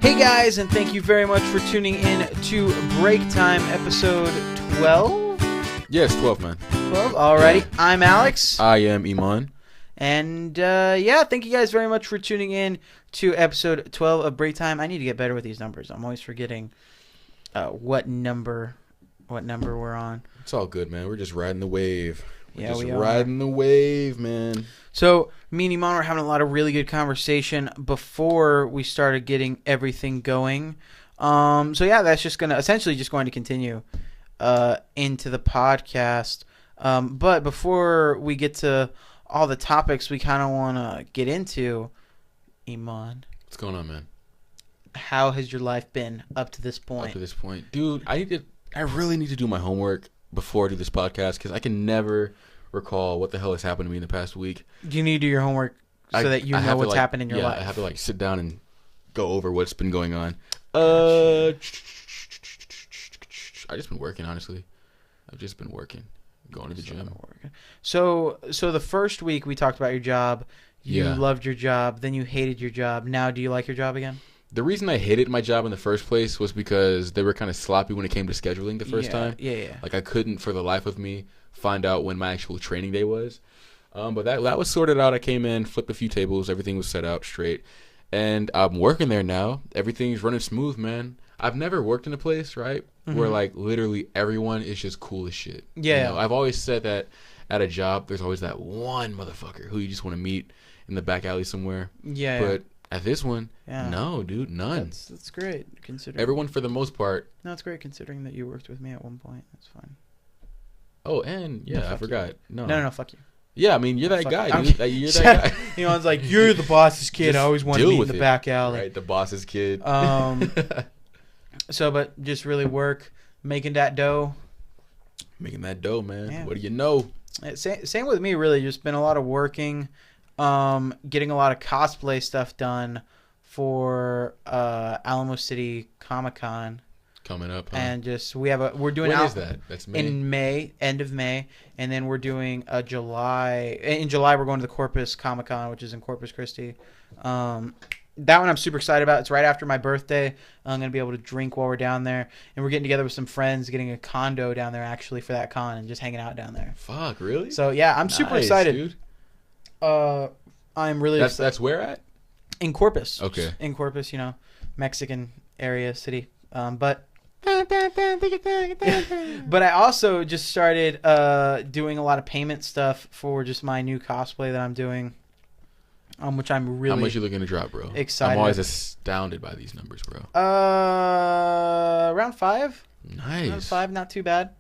Hey guys, and thank you very much for tuning in to Break Time episode 12. Yeah, it's 12, man. 12, alrighty. I'm Alex. I am Eman. And thank you guys very much for tuning in to episode 12 of Break Time. I need to get better with these numbers. I'm always forgetting what number we're on. It's all good, man. We're just riding the wave. We are riding the wave, man. So me and Eman were having a lot of really good conversation before we started getting everything going. That's just going to continue into the podcast. But before we get to all the topics we kind of want to get into, Eman, what's going on, man? How has your life been up to this point? Up to this point, dude, I really need to do my homework before I do this podcast because I can never recall what the hell has happened to me in the past week. You need to do your homework so that you know what's happened in your life. I have to sit down and go over what's been going on. Gotcha. I just been working, honestly. I've just been working, going to the gym. So the first week we talked about your job. You loved your job, then you hated your job. Now do you like your job again? The reason I hated my job in the first place was because they were kind of sloppy when it came to scheduling the first time. Yeah. Like I couldn't, for the life of me, find out when my actual training day was. But that was sorted out. I came in, flipped a few tables, everything was set out straight, and I'm working there now. Everything's running smooth, man. I've never worked in a place, right, where like literally everyone is just cool as shit. Yeah. You know, I've always said that at a job, there's always that one motherfucker who you just want to meet in the back alley somewhere. Yeah. But at this one, no, dude, none. That's great. Considering everyone, for the most part. No, it's great considering that you worked with me at one point. That's fine. Oh, and I forgot. No, fuck you. Yeah, I mean, you're that guy, dude. You're that guy. You know, it's like, you're the boss's kid. I always want to meet in the back alley. Right, the boss's kid. But just really work, making that dough. Making that dough, man. Yeah. What do you know? Same with me, really. Just been a lot of working, getting a lot of cosplay stuff done for Alamo City Comic-Con. Coming up, huh? And we're doing. When is that? That's May? In May, end of May, and then we're doing a July. In July, we're going to the Corpus Comic-Con, which is in Corpus Christi. That one I'm super excited about. It's right after my birthday. I'm going to be able to drink while we're down there. And we're getting together with some friends, getting a condo down there actually for that con and just hanging out down there. Fuck, really? So, yeah, I'm super excited. Dude. I'm really excited. That's where at? In Corpus. Okay. In Corpus, Mexican area, city. But I also just started doing a lot of payment stuff for just my new cosplay that I'm doing. Which I'm really. How much you looking to drop, bro? Excited. I'm always astounded by these numbers, bro. Around 5. Nice. Around 5, not too bad.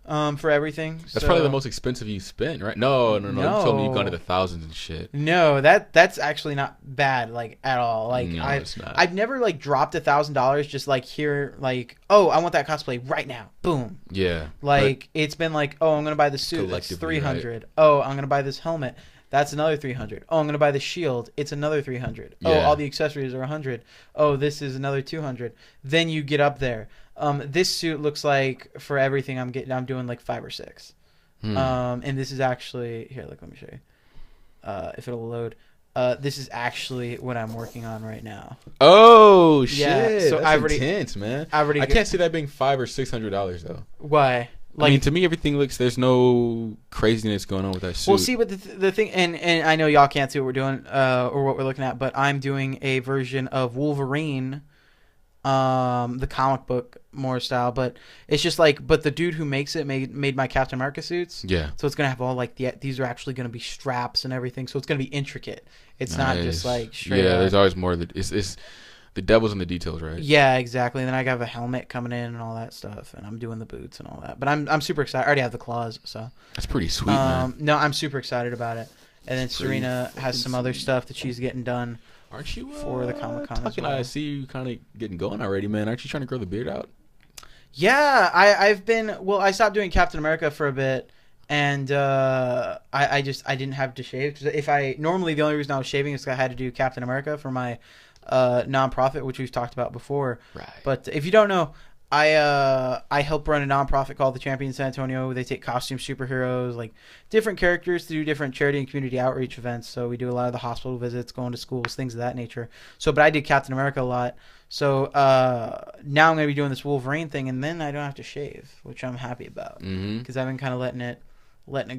For everything. That's probably the most expensive you spent, right? No. You told me you've gone to the thousands and shit. No, that's actually not bad, like, at all. Like, no, it's not. I've never like dropped $1,000 just like here, like, oh, I want that cosplay right now, boom. Yeah. Like, it's been like, oh, I'm gonna buy the suit. That's $300. Right? Oh, I'm gonna buy this helmet. That's another $300. Oh, I'm gonna buy the shield. It's another $300. Yeah. Oh, all the accessories are $100. Oh, this is another $200. Then you get up there. This suit looks like for everything I'm doing like 5 or 6. And this is actually here. Look, let me show you. If it'll load. This is actually what I'm working on right now. Oh shit! Yeah, so that's intense, man. I can't see that being $500 or $600 though. Why? Like, I mean, to me, everything looks. There's no craziness going on with that suit. Well, see, but the thing, and I know y'all can't see what we're doing or what we're looking at, but I'm doing a version of Wolverine, the comic book more style. But it's just like, but the dude who makes it made my Captain America suits. Yeah. So it's gonna have all like these are actually gonna be straps and everything. So it's gonna be intricate. It's not just like straight. Yeah, there's always more. It's the devil's in the details, right? Yeah, exactly. And then I have a helmet coming in and all that stuff, and I'm doing the boots and all that. But I'm super excited. I already have the claws, so that's pretty sweet, man. No, I'm super excited about it. And then Serena has some other stuff that she's getting done. Aren't you for the Comic-Con as well? I see you kind of getting going already, man. Aren't you trying to grow the beard out? Yeah, I've been. Well, I stopped doing Captain America for a bit, and I didn't have to shave because normally the only reason I was shaving is because I had to do Captain America for my nonprofit, which we've talked about before. Right. But if you don't know, I help run a nonprofit called the Champion San Antonio. They take costume superheroes, like different characters, to do different charity and community outreach events. So we do a lot of the hospital visits, going to schools, things of that nature. So, but I did Captain America a lot. So now I'm gonna be doing this Wolverine thing, and then I don't have to shave, which I'm happy about because I've been kind of letting it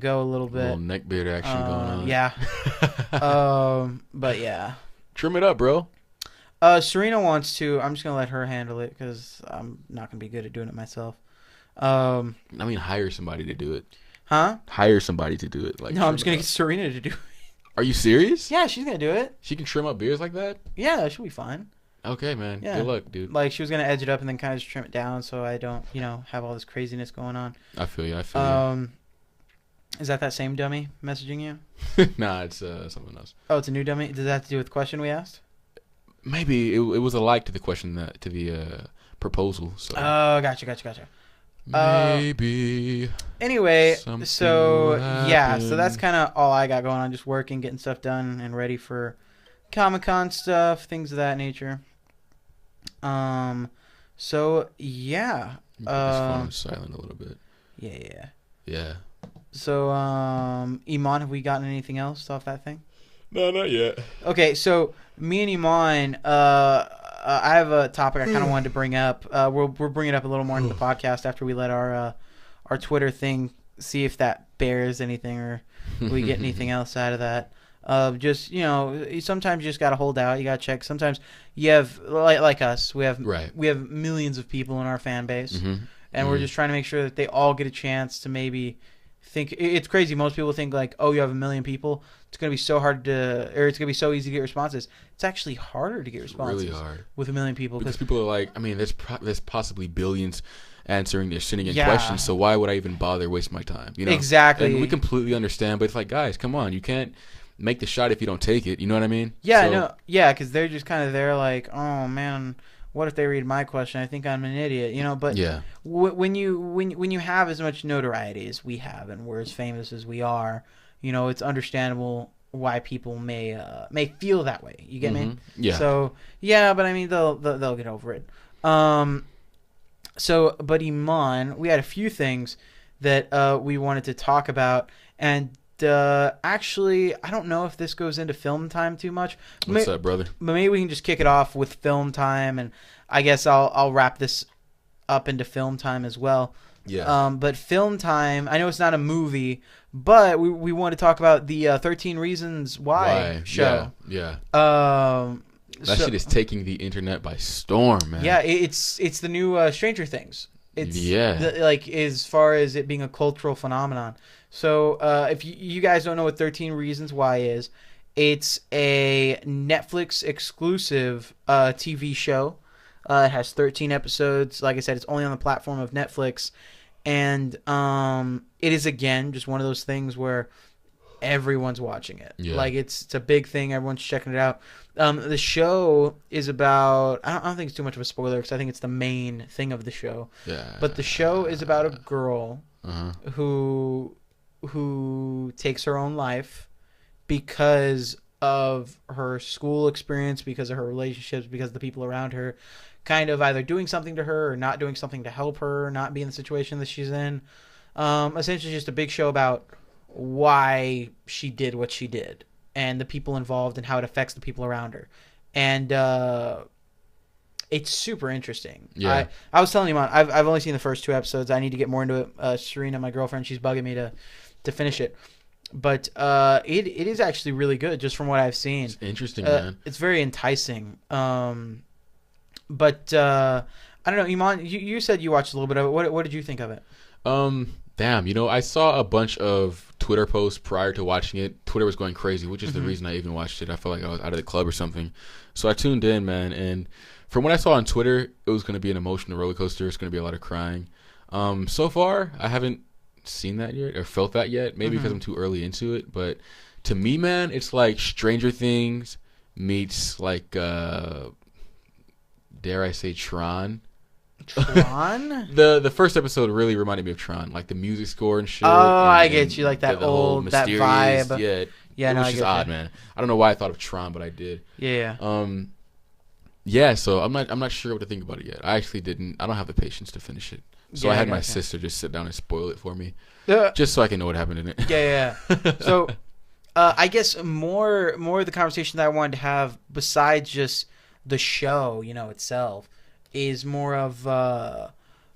go a little bit. A little neck beard action going on. Yeah. But yeah. Trim it up, bro. Serena wants to. I'm just gonna let her handle it because I'm not gonna be good at doing it myself. I mean, hire somebody to do it. Huh? Hire somebody to do it. Like, no, I'm just gonna get Serena to do it. Are you serious? Yeah, she's gonna do it. She can trim up beards like that? Yeah, she'll be fine. Okay, man. Yeah. Good luck, dude. Like, she was gonna edge it up and then kind of just trim it down so I don't, have all this craziness going on. I feel you. Is that same dummy messaging you? Nah, it's something else. Oh, it's a new dummy. Does that have to do with the question we asked? Maybe it was a like to the question to the proposal. So. Oh, gotcha. Maybe. Anyway, something so will yeah, so happen. that's kind of all I got going on. Just working, getting stuff done, and ready for Comic-Con stuff, things of that nature. So yeah. Put this phone on silent a little bit. Yeah. Yeah. So Eman, have we gotten anything else off that thing? No, not yet. Okay, so me and Eman, I have a topic I kind of wanted to bring up. We'll bring it up a little more into the podcast after we let our Twitter thing see if that bears anything or we get anything else out of that. Just sometimes you just gotta hold out. You gotta check. Sometimes you have like us. We have millions of people in our fan base, and we're just trying to make sure that they all get a chance to maybe think. It's crazy. Most people think like, oh, you have a million people. It's gonna be so hard it's gonna be so easy to get responses. It's actually harder to get responses. Really hard with a million people because people are like, I mean, there's possibly billions sending in questions. So why would I even bother wasting my time? Exactly. And we completely understand, but it's like, guys, come on, you can't make the shot if you don't take it. You know what I mean? Yeah, no, yeah, because they're just kind of there like, oh man, what if they read my question? I think I'm an idiot, But yeah, when you have as much notoriety as we have, and we're as famous as we are, it's understandable why people may feel that way. You get me? Yeah. So yeah, but I mean they'll get over it. So, but Eman, we had a few things that we wanted to talk about, and actually, I don't know if this goes into film time too much. What's up, brother? But maybe we can just kick it off with film time, and I guess I'll wrap this up into film time as well. Yeah. But film time, I know it's not a movie, but we want to talk about the 13 Reasons Why show. Yeah. That shit is taking the internet by storm, man. Yeah, it's the new Stranger Things. It's as far as it being a cultural phenomenon. So if you guys don't know what 13 Reasons Why is, it's a Netflix exclusive TV show. It has 13 episodes. Like I said, it's only on the platform of Netflix. And it is, again, just one of those things where everyone's watching it. Yeah. Like, it's a big thing. Everyone's checking it out. The show is about... I don't think it's too much of a spoiler because I think it's the main thing of the show. Yeah. But the show is about a girl who takes her own life because of her school experience, because of her relationships, because of the people around her kind of either doing something to her or not doing something to help her not be in the situation that she's in. Essentially just a big show about why she did what she did and the people involved and how it affects the people around her. And it's super interesting. Yeah. I was telling you, man, I've only seen the first 2 episodes. I need to get more into it. Serena, my girlfriend, she's bugging me to finish it. But it is actually really good just from what I've seen. It's interesting, man. It's very enticing. But I don't know, Eman, you said you watched a little bit of it. What did you think of it? Damn, I saw a bunch of Twitter posts prior to watching it. Twitter was going crazy, which is the reason I even watched it. I felt like I was out of the club or something. So I tuned in, man, and from what I saw on Twitter, it was going to be an emotional roller coaster. It's going to be a lot of crying. So far, I haven't seen that yet or felt that yet, maybe because I'm too early into it. But to me, man, it's like Stranger Things meets like, dare I say, Tron. Tron? The first episode really reminded me of Tron, like the music score and shit. Oh, and, I get you, like that old, that vibe. Yeah, no, it was just odd, man. I don't know why I thought of Tron, but I did. Yeah. Yeah, so I'm not sure what to think about it yet. I actually didn't. I don't have the patience to finish it. So Yeah, I I had my gotcha. sister just sit down and spoil it for me, Yeah, just so I can know what happened in it. yeah, yeah. So I guess more of the conversation that I wanted to have, besides just the show, itself, is more of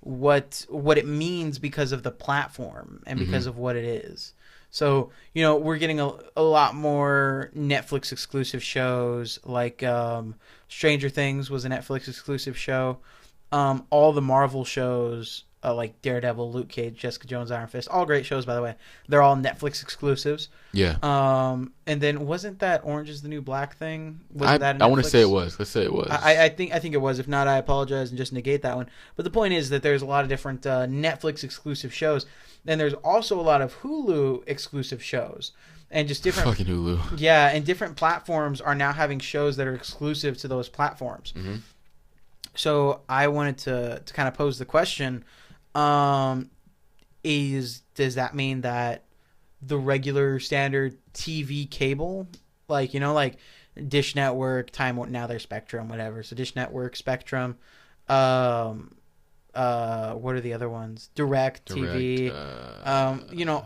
what it means because of the platform and hmm because of what it is. So we're getting a lot more Netflix exclusive shows, like Stranger Things was a Netflix exclusive show. All the Marvel shows, like Daredevil, Luke Cage, Jessica Jones, Iron Fist, all great shows, by the way. They're all Netflix exclusives. Yeah, And then wasn't that Orange Is the New Black thing? I Wasn't that a I want to say it Netflix? was. Let's say it I was. think it was. If not, I apologize and just negate that one. But the point is that there's a lot of different Netflix exclusive shows. Then there's also a lot of Hulu exclusive shows, and just different. Fucking Hulu. Yeah, and different platforms are now having shows that are exclusive to those platforms. hmm So I wanted to kind of pose the question: does that mean that the regular standard TV cable, like Dish Network, Time Warner, now they're Spectrum, whatever. So Dish Network, Spectrum, um, what are the other ones? Direct Direct. TV,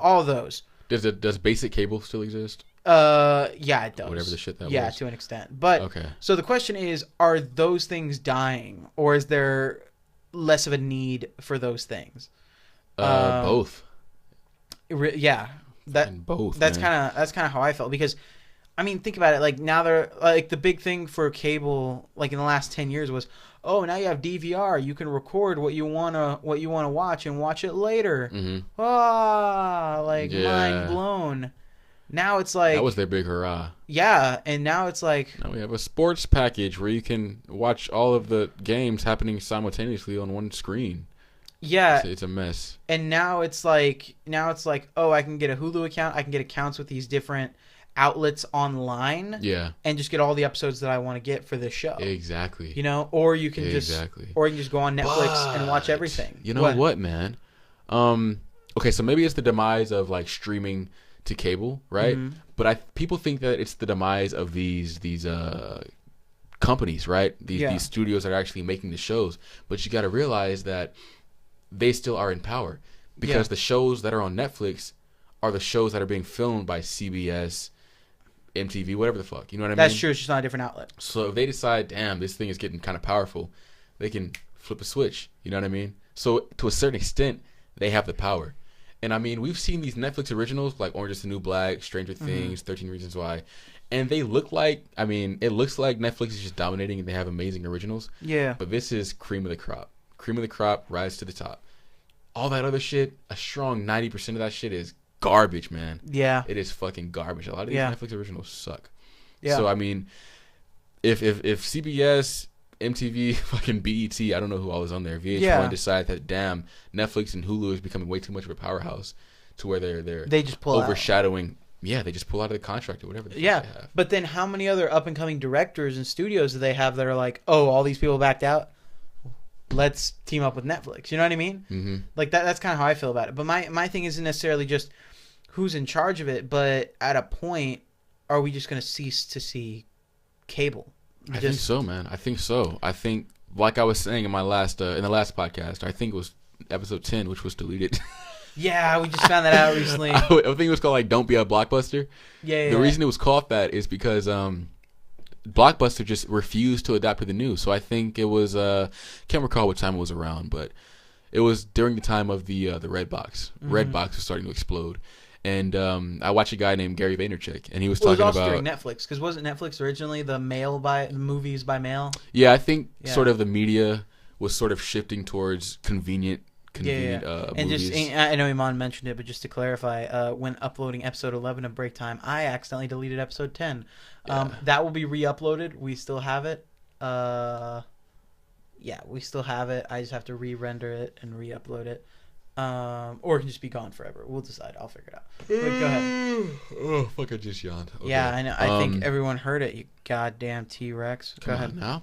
all those. Does basic cable still exist? Yeah, it does. Whatever the shit that yeah, was. to an extent. But Okay. so the question is, are those things dying, or is there less of a need for those things? Both. Yeah, that Fucking both. that's Man. kind of how I felt, because I mean, think about it. Like, now they're like, the big thing for cable, like in the last 10 years, was, oh, now you have DVR. You can record what you wanna watch and watch it later. hmm Like, Yeah. mind blown. Now it's like, That was their big hurrah. yeah, and now it's like, Now we have a sports package where you can watch all of the games happening simultaneously on one screen. yeah, It's a mess. and now it's like, oh, I can get a Hulu account. I can get accounts with these different outlets online, Yeah, and just get all the episodes that I want to get for this show. exactly. Or you can Exactly. just go on Netflix and watch But, everything. You know what, man? Okay, so maybe it's the demise of like streaming to cable, right? Mhm. But people think that it's the demise of these companies, right? These studios that are actually making the shows. But you got to realize that they still are in power, because Yeah. the shows that are on Netflix are the shows that are being filmed by CBS, MTV, whatever the fuck. You know what I mean? That's true. It's just not a different outlet. So if they decide, damn, this thing is getting kind of powerful, they can flip a switch. You know what I mean? So to a certain extent, they have the power. And I mean, we've seen these Netflix originals like Orange is the New Black, Stranger Things, 13 Reasons Why. And they look like, it looks like Netflix is just dominating and they have amazing originals. Yeah. But this is cream of the crop. Cream of the crop, rise to the top. All that other shit, a strong 90% of that shit is garbage, man. Yeah. It is fucking garbage. A lot of these Yeah. Netflix originals suck. Yeah. So I mean, if CBS, MTV, fucking BET, I don't know who all is on there, VH1 decide that damn, Netflix and Hulu is becoming way too much of a powerhouse to where They just pull out. overshadowing. Yeah, they just pull out of the contract or whatever. Yeah. They have. But then how many other up and coming directors and studios do they have that are like, oh, all these people backed out? Let's team up with Netflix. You know what I mean? Mm-hmm. Like that's kind of how I feel about it. But my thing isn't necessarily just who's in charge of it, but at a point, are we just going to cease to see cable? I think so, man. I think so. I think, like I was saying in my last in the last podcast, I think it was episode 10, which was deleted. Yeah, we just found that out recently. I think it was called like "Don't Be a Blockbuster." Yeah. The reason it was called that is because Blockbuster just refused to adapt to the news. So I think it was can't recall what time it was around, but it was during the time of the Red Box. Red Box was starting to explode. And I watched a guy named Gary Vaynerchuk, and he was talking it was also about during Netflix, because wasn't Netflix originally the movies by mail? Yeah, I think Yeah. sort of the media was sort of shifting towards convenient And movies. I know Eman mentioned it, but just to clarify, when uploading episode 11 of Break Time, I accidentally deleted episode 10. Yeah. That will be re-uploaded. We still have it. We still have it. I just have to re-render it and re-upload it. Or it can just be gone forever. We'll decide. I'll figure it out. But go ahead. Oh, fuck, I just yawned. Okay. Yeah, I know. I think everyone heard it, you goddamn T-Rex. Go ahead. Now.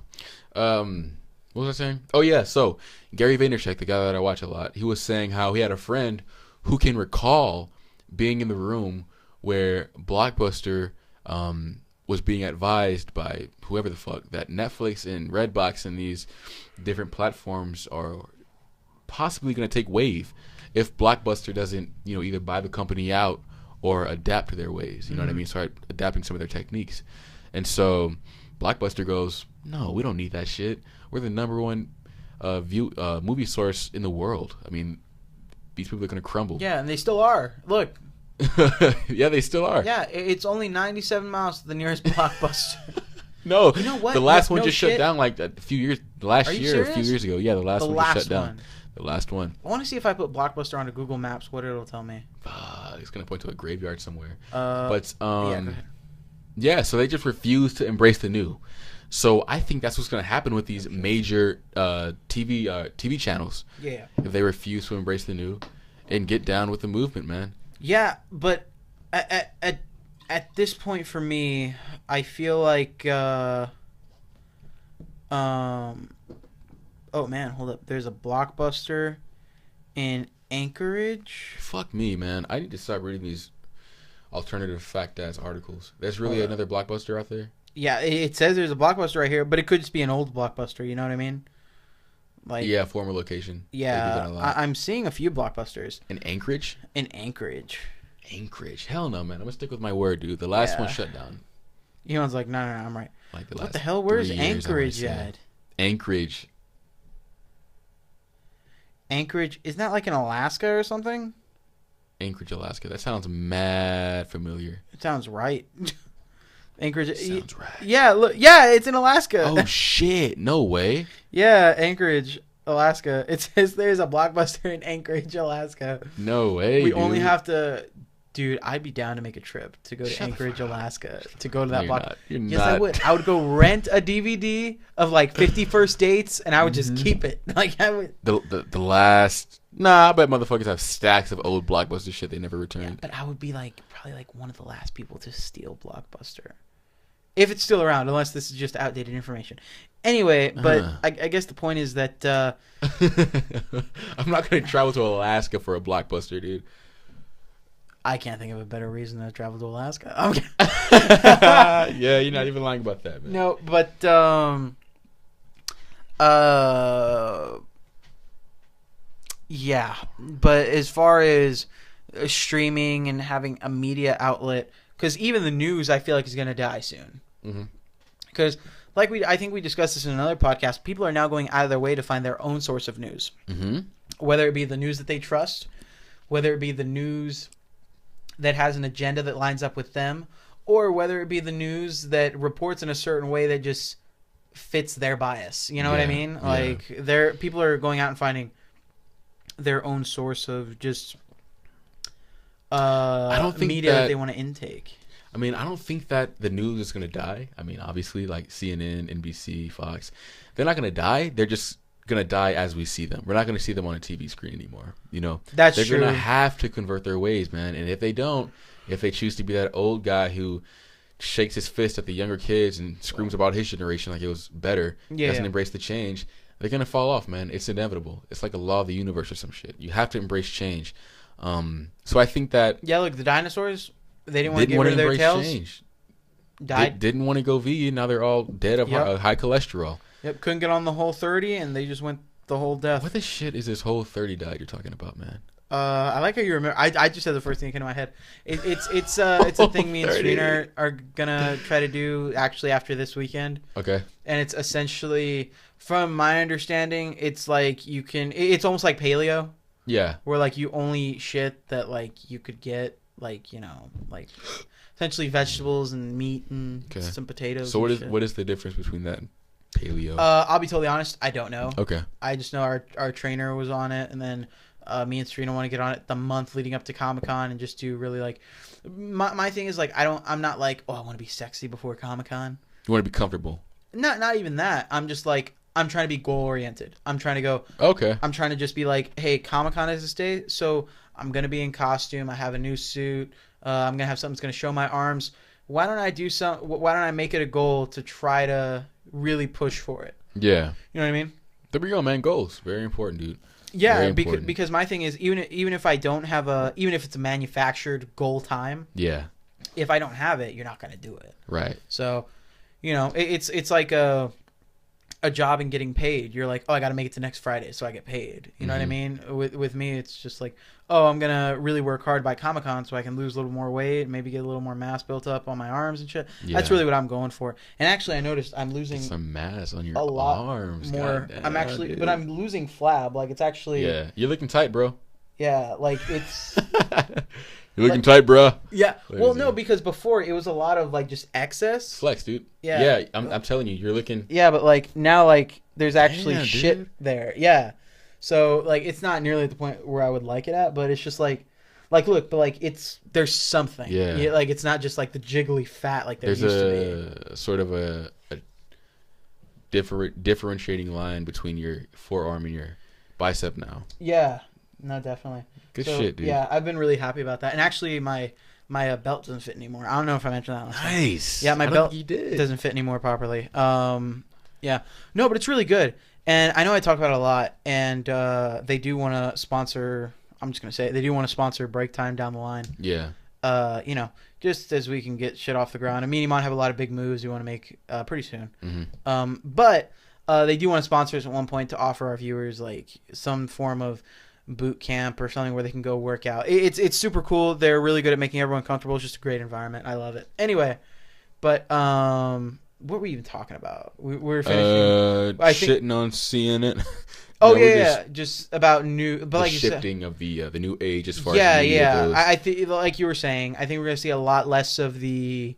What was I saying? Oh, yeah. So, Gary Vaynerchuk, the guy that I watch a lot, he was saying how he had a friend who can recall being in the room where Blockbuster was being advised by whoever the fuck that Netflix and Redbox and these different platforms are possibly going to take wave if Blockbuster doesn't, either buy the company out or adapt to their ways. You know what I mean? Start adapting some of their techniques. And so Blockbuster goes, no, we don't need that shit. We're the number one movie source in the world. I mean, these people are going to crumble. Yeah, and they still are. Look. Yeah, they still are. Yeah, it's only 97 miles to the nearest Blockbuster. No, you know what? The last one no just shit. shut down like a few years. Last year, or a few years ago. Yeah, the last one just shut down. The last one. I want to see if I put Blockbuster onto Google Maps, what it'll tell me. It's gonna point to a graveyard somewhere. Yeah, so they just refuse to embrace the new. So I think that's what's gonna happen with these major TV channels. Yeah. If they refuse to embrace the new and get down with the movement, man. Yeah, but at this point for me, I feel like oh man, hold up. There's a Blockbuster in Anchorage. Fuck me, man. I need to start reading these alternative fact-ass articles. There's really another Blockbuster out there? Yeah, it says there's a Blockbuster right here, but it could just be an old Blockbuster, you know what I mean? Like, yeah, former location. Yeah, I'm seeing a few Blockbusters. In Anchorage? In Anchorage. Anchorage. Hell no, man. I'm going to stick with my word, dude. The last one shut down. Elon's like, no, I'm right. Like what the hell? Where's Anchorage at? Anchorage. Anchorage. Isn't that like in Alaska or something? Anchorage, Alaska. That sounds mad familiar. It sounds right. Anchorage. It sounds right. Yeah, look. Yeah, it's in Alaska. Oh, shit. No way. Yeah, Anchorage, Alaska. It says there's a Blockbuster in Anchorage, Alaska. No way, We only have to... Dude, I'd be down to make a trip to go to Anchorage, Alaska, to go to that block. Yes, I would. I would go rent a DVD of like 50 First Dates, and I would just keep it. Like I would. The last. Nah, I bet motherfuckers have stacks of old Blockbuster shit they never returned. Yeah, but I would be probably one of the last people to steal Blockbuster, if it's still around. Unless this is just outdated information. Anyway, but I guess the point is that I'm not gonna travel to Alaska for a Blockbuster, dude. I can't think of a better reason to travel to Alaska. Yeah, you're not even lying about that, man. No, but yeah. But as far as streaming and having a media outlet, because even the news, I feel like is going to die soon. Because I think we discussed this in another podcast. People are now going out of their way to find their own source of news, whether it be the news that they trust, whether it be the news that has an agenda that lines up with them, or whether it be the news that reports in a certain way that just fits their bias. You know what I mean? Like people are going out and finding their own source of just I don't think media that they want to intake. I mean, I don't think that the news is going to die. I mean, obviously, like CNN, NBC, Fox, they're not going to die. They're just going to die as we see them. We're not going to see them on a TV screen anymore. That's they're true. They're going to have to convert their ways, man. And if they don't, if they choose to be that old guy who shakes his fist at the younger kids and screams about his generation like it was better, doesn't embrace the change, they're going to fall off, man. It's inevitable. It's like a law of the universe or some shit. You have to embrace change. So I think that... Yeah, look, the dinosaurs, they didn't want to get rid of their tails. Change. Died. Didn't want to go vegan. Now they're all dead of high cholesterol. Yep, couldn't get on the Whole30, and they just went the whole death. What the shit is this Whole30 diet you're talking about, man? I like how you remember. I just said the first thing that came to my head. It's a thing me and Serena are gonna try to do actually after this weekend. Okay. And it's essentially, from my understanding, it's like you can. It's almost like paleo. Yeah. Where like you only shit that like you could get like essentially vegetables and meat and some potatoes. So what is the difference between that and paleo? I'll be totally honest. I don't know. Okay. I just know our trainer was on it, and then me and Serena want to get on it the month leading up to Comic-Con and just do really like. My thing is like I'm not like I want to be sexy before Comic-Con. You want to be comfortable. Not even that. I'm just like I'm trying to be goal oriented. I'm trying to go. Okay. I'm trying to just be like, hey, Comic-Con is this day, so I'm gonna be in costume. I have a new suit. I'm gonna have something that's gonna show my arms. Why don't I make it a goal to try to really push for it? Yeah. You know what I mean? There we go, man. Goals. Very important, dude. Yeah, because my thing is even if I don't have even if it's a manufactured goal time. Yeah. if I don't have it, you're not gonna do it. Right. So, it's like a job and getting paid. You're like, oh, I got to make it to next Friday so I get paid. You know what I mean? With me, it's just like, oh, I'm gonna really work hard by Comic-Con so I can lose a little more weight, maybe get a little more mass built up on my arms and shit. Yeah. That's really what I'm going for. And actually, I noticed I'm losing some mass on your a lot arms. more. I'm actually, but I'm losing flab. Like it's actually. Yeah, you're looking tight, bro. Yeah, like it's. You're looking tight, bro. Yeah. Well, no, because before it was a lot of like just excess flex, dude. Yeah. Yeah, I'm telling you, you're looking. Yeah, but like now, like there's actually shit there. Yeah. So like it's not nearly at the point where I would like it at, but it's just like look, but like there's something. Yeah. Like it's not just like the jiggly fat like there used to be. There's sort of a differentiating line between your forearm and your bicep now. Yeah. No, definitely. Good shit, dude. Yeah, I've been really happy about that. And actually, my belt doesn't fit anymore. I don't know if I mentioned that last time. Nice. Yeah, my belt doesn't fit anymore properly. Yeah. No, but it's really good. And I know I talk about it a lot. And they do want to sponsor. I'm just gonna say it, they do want to sponsor Break Time down the line. Yeah. Just as we can get shit off the ground. I mean, Eman have a lot of big moves we want to make pretty soon. Mm-hmm. But they do want to sponsor us at one point to offer our viewers like some form of boot camp or something where they can go work out. It's super cool. They're really good at making everyone comfortable. It's just a great environment. I love it. Anyway, but what were we even talking about? We're finishing. Shitting on seeing it. Oh yeah, just about but the like shifting you said, of the new age as far as media goes. I think like you were saying, I think we're gonna see a lot less of the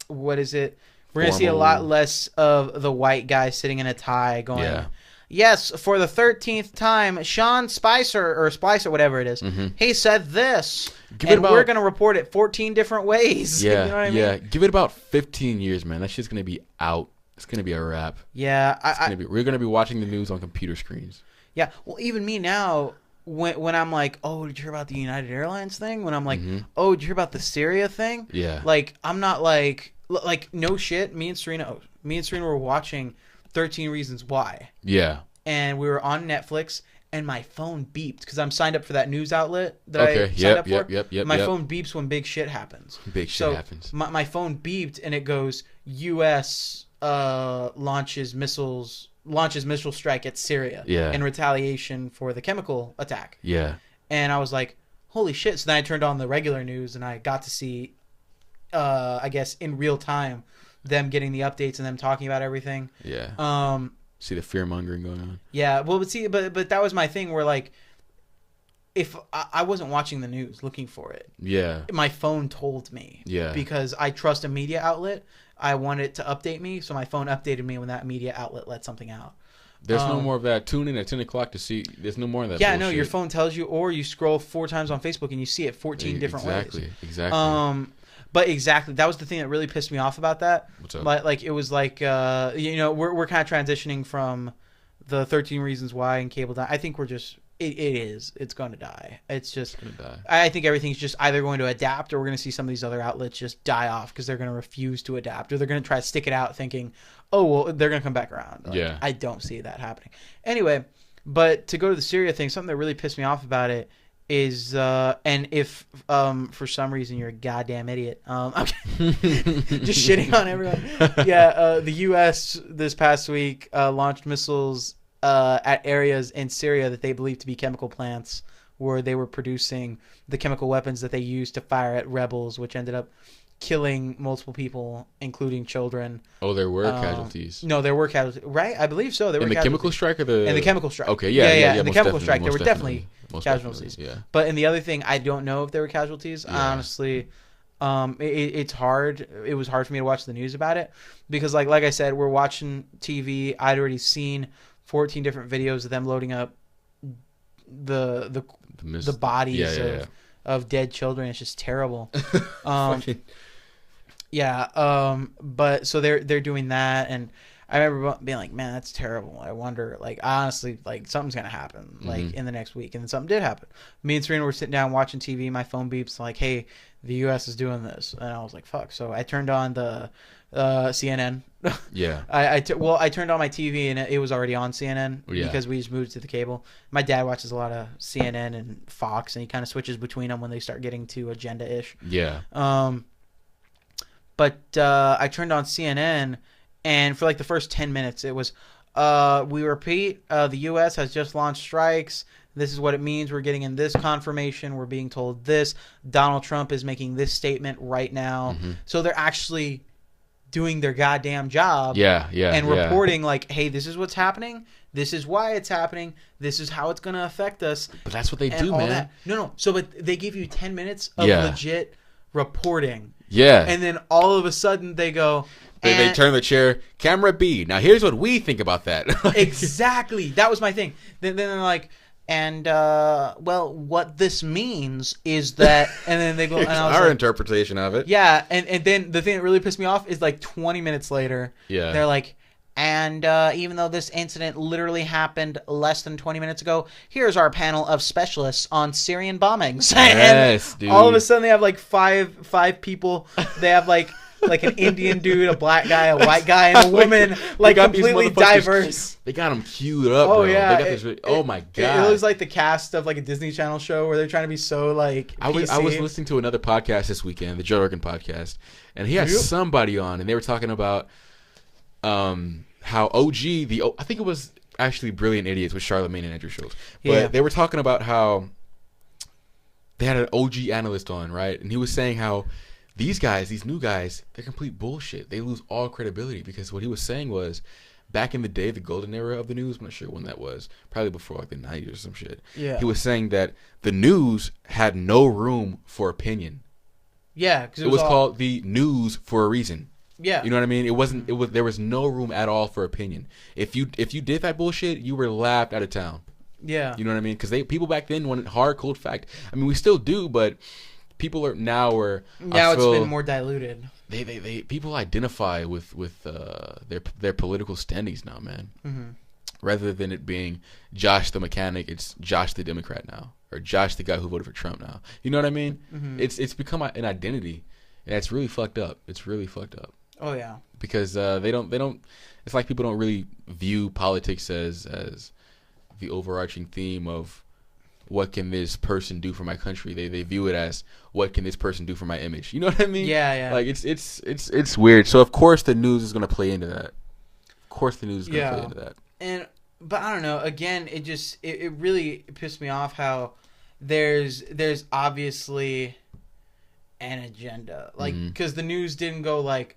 what is it? We're going to see a lot less of the white guy sitting in a tie going, yes, for the 13th time, Sean Spicer, whatever it is, he said this, we're going to report it 14 different ways. Yeah, you know what I mean? Give it about 15 years, man. That shit's going to be out. It's going to be a wrap. Yeah. We're going to be watching the news on computer screens. Yeah. Well, even me now, when I'm like, oh, did you hear about the United Airlines thing? When I'm like, oh, did you hear about the Syria thing? Yeah. Like, I'm not like no shit. Me and Serena were watching 13 Reasons Why. Yeah. And we were on Netflix, and my phone beeped because I'm signed up for that news outlet that I signed up for. Yep. My phone beeps when big shit happens. Big shit happens. My phone beeped, and it goes, U.S. launches missile strike at Syria in retaliation for the chemical attack. Yeah. And I was like, holy shit. So then I turned on the regular news, and I got to see I guess in real time them getting the updates and them talking about everything. Yeah. See the fear mongering going on. Yeah. Well, but that was my thing where like if I wasn't watching the news looking for it. Yeah. My phone told me. Yeah. Because I trust a media outlet. I want it to update me, so my phone updated me when that media outlet let something out. There's no more of that. Tune in at 10 o'clock to see. There's no more of that. Yeah, bullshit. no, your phone tells you, or you scroll 4 times on Facebook and you see it 14 different ways. Exactly. But exactly, that was the thing that really pissed me off about that. What's up? Like it was like, we're kind of transitioning from the 13 Reasons Why and cable die. I think we're just, it's going to die. It's just going to die. I think everything's just either going to adapt or we're going to see some of these other outlets just die off because they're going to refuse to adapt or they're going to try to stick it out thinking, oh, well, they're going to come back around. Like, yeah. I don't see that happening. Anyway, but to go to the Syria thing, something that really pissed me off about it is and if for some reason you're a goddamn idiot, just shitting on everyone. The U.S. this past week launched missiles at areas in Syria that they believe to be chemical plants where they were producing the chemical weapons that they used to fire at rebels, which ended up killing multiple people, including children. Oh, there were casualties. No, there were casualties, right? I believe so. There were in the chemical strike or the in the chemical strike. Okay, yeah. In the chemical strike, there were definitely casualties. Yeah. But in the other thing, I don't know if there were casualties. Yeah. Honestly, it's hard. It was hard for me to watch the news about it because, like I said, we're watching TV. I'd already seen 14 different videos of them loading up the bodies of dead children. It's just terrible. But so they're doing that, and I remember being like, man, that's terrible. I wonder, like, honestly, like, something's going to happen, like, in the next week. And then something did happen. Me and Serena were sitting down watching TV. My phone beeps, like, hey, the U.S. is doing this. And I was like, fuck. So I turned on the CNN. Yeah. I turned on my TV, and it was already on CNN because we just moved to the cable. My dad watches a lot of CNN and Fox, and he kind of switches between them when they start getting to agenda-ish. Yeah. But I turned on CNN, and for like the first 10 minutes, it was, we repeat, the U.S. has just launched strikes. This is what it means. We're getting in this confirmation. We're being told this. Donald Trump is making this statement right now. Mm-hmm. So they're actually doing their goddamn job. And reporting like, hey, this is what's happening. This is why it's happening. This is how it's going to affect us. But that's what they do, man. That. No. So, but they give you 10 minutes of legit reporting. Yeah. And then all of a sudden they go... They turn the chair, camera B. Now here's what we think about that. Exactly. That was my thing. Then they're like, and well, what this means is that, and then they go, and I was our interpretation of it. Yeah, and then the thing that really pissed me off is like 20 minutes later, they're like, and even though this incident literally happened less than 20 minutes ago, here's our panel of specialists on Syrian bombings. Yes, and dude. All of a sudden they have like five people. They have like an Indian dude, a black guy, a white guy, and a woman, like completely diverse. They got them queued up, bro. Yeah. They got oh my god. It looks like the cast of like a Disney Channel show where they're trying to be so like PC. I was listening to another podcast this weekend, the Joe Rogan podcast, and he had somebody on, and they were talking about how I think it was actually Brilliant Idiots with Charlamagne and Andrew Schultz. But they were talking about how they had an OG analyst on, right? And he was saying how these new guys, they're complete bullshit. They lose all credibility because what he was saying was back in the day, the golden era of the news, I'm not sure when that was, probably before like the 90s or some shit. Yeah. He was saying that the news had no room for opinion. Yeah. It was called the news for a reason. Yeah. You know what I mean? There was no room at all for opinion. If you did that bullshit, you were laughed out of town. Yeah. You know what I mean? Because people back then wanted hard, cold fact. I mean, we still do, but people are now it's been more diluted. People identify with their political standings now, man. Mm-hmm. Rather than it being Josh the mechanic, it's Josh the Democrat now, or Josh the guy who voted for Trump now. You know what I mean? Mm-hmm. It's become an identity, and it's really fucked up. It's really fucked up. Oh yeah. Because they don't. It's like people don't really view politics as the overarching theme of what can this person do for my country. They view it as what can this person do for my image. You know what I mean? Yeah. Like it's weird. So of course the news is going to play into that. Of course the news is going to play into that. But I don't know. Again, it really pissed me off how there's obviously an agenda. Like because the news didn't go like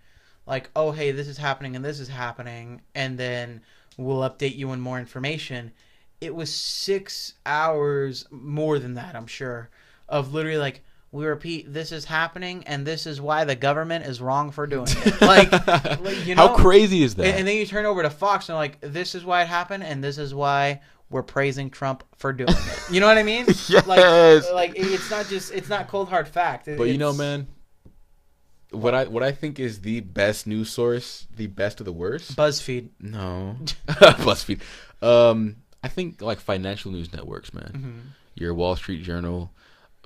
oh hey this is happening and this is happening and then we'll update you on more information. It was 6 hours, more than that, I'm sure, of literally like, we repeat, this is happening, and this is why the government is wrong for doing it. Like you know, how crazy is that? And then you turn over to Fox, and like, this is why it happened, and this is why we're praising Trump for doing it. You know what I mean? Yes. Like it's not cold hard fact. But you know, man, what I think is the best news source, the best of the worst. BuzzFeed. No, BuzzFeed. I think like financial news networks, man. Mm-hmm. Your Wall Street Journal,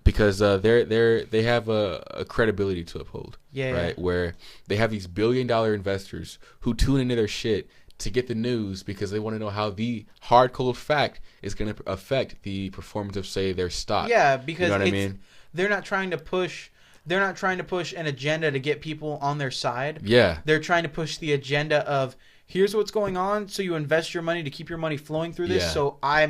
because they have a credibility to uphold, right? Where they have these billion-dollar investors who tune into their shit to get the news because they want to know how the hard cold fact is going to affect the performance of, say, their stock. Yeah, because you know what I mean? They're not trying to push an agenda to get people on their side. Yeah, they're trying to push the agenda of, here's what's going on, so you invest your money to keep your money flowing through this. So I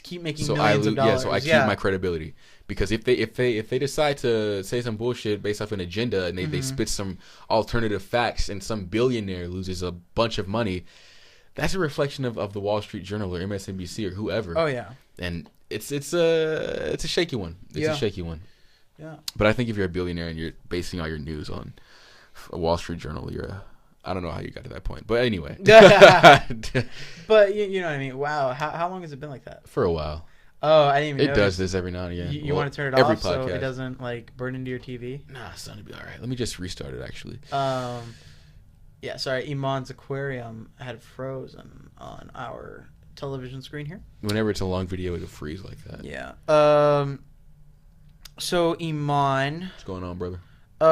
keep making millions of dollars. So I keep my credibility, because if they decide to say some bullshit based off an agenda and they spit some alternative facts and some billionaire loses a bunch of money, that's a reflection of the Wall Street Journal or MSNBC or whoever. Oh yeah, and it's a shaky one. It's a shaky one. Yeah. But I think if you're a billionaire and you're basing all your news on a Wall Street Journal, I don't know how you got to that point, but anyway. But you know what I mean. Wow, how long has it been like that? For a while. Oh, I didn't even notice. It does this every now and again. You want to turn it off so it doesn't, like, burn into your TV? Nah, it's going to be all right. Let me just restart it, actually. You know what I mean? Wow, how long has it been like that? For a while. Oh, I didn't even notice. You want to turn it off so it doesn't, like, burn into your TV? Nah, it's going to be all right. Let me just restart it, actually. Yeah, sorry. Eman's aquarium had frozen on our television screen here. Whenever it's a long video, it'll freeze like that. Yeah. So Eman, What's going on, brother?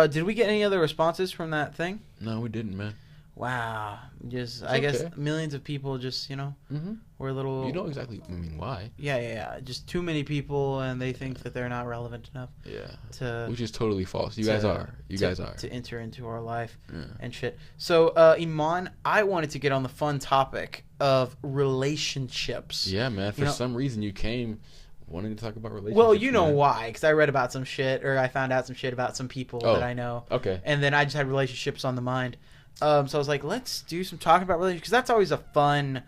did we get any other responses from that thing? No, we didn't, man. Wow. Just It's I guess okay. millions of people just, Mm-hmm. were a little. You know exactly. I mean, why? Yeah. Just too many people, and they think that they're not relevant enough Yeah. to Which is totally false. You guys are. You guys are. to enter into our life Yeah. and shit. So, Eman, I wanted to get on the fun topic of relationships. Yeah, man. For know- some reason, you came wanting to talk about relationships. Well, you know man. why? Because I read about some shit, or I found out some shit about some people Oh. that I know, Okay. and then I just had relationships on the mind. So I was like, let's do some talking about relationships, because that's always a fun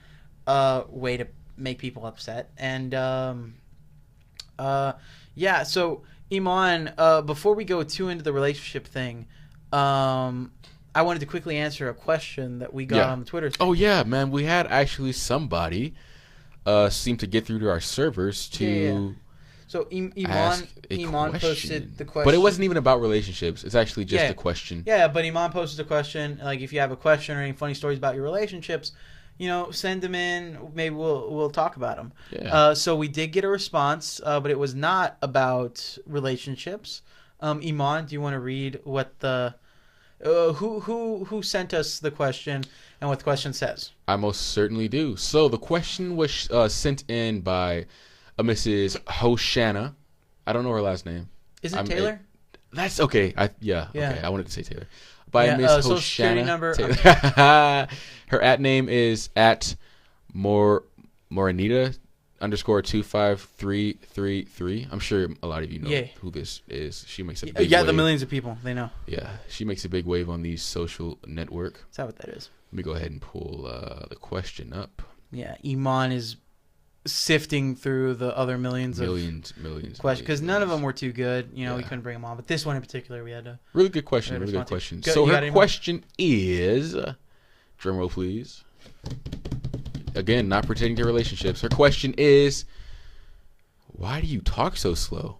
way to make people upset. And yeah, so Eman, before we go too into the relationship thing, I wanted to quickly answer a question that we got Yeah. on the Twitter. Oh yeah, man. We had actually somebody seem to get through to our servers to Yeah. So ask a Eman question. posted the question, But it wasn't even about relationships. It's actually just Yeah. a question. Yeah, but Eman posted a question. Like, if you have a question or any funny stories about your relationships, send them in. Maybe we'll talk about them. Yeah. So we did get a response, but it was not about relationships. Eman, do you want to read what the who sent us the question and what the question says? I most certainly do. So the question was sent in by a Mrs. Hoshana. I don't know her last name. Is it Taylor? That's okay. Yeah. Okay. I wanted to say Taylor. By Yeah, Miss Social Security Hoshana. number. Her @ name is at Moranita _25333. I'm sure a lot of you know Yeah. who this is. She makes a big Yeah, wave. the millions of people, they know. Yeah, she makes a big wave on the social network. Is that what that is? Let me go ahead and pull the question up. Yeah, Eman is sifting through the other millions of Millions. questions, because none of them millions. were too good. We Yeah. couldn't bring them on, but this one in particular, we had to. Really good question. Very Really good responsive. question. Go- So you got her any more? question is, drum roll please. Again, not pertaining to relationships. Her question is, why do you talk so slow?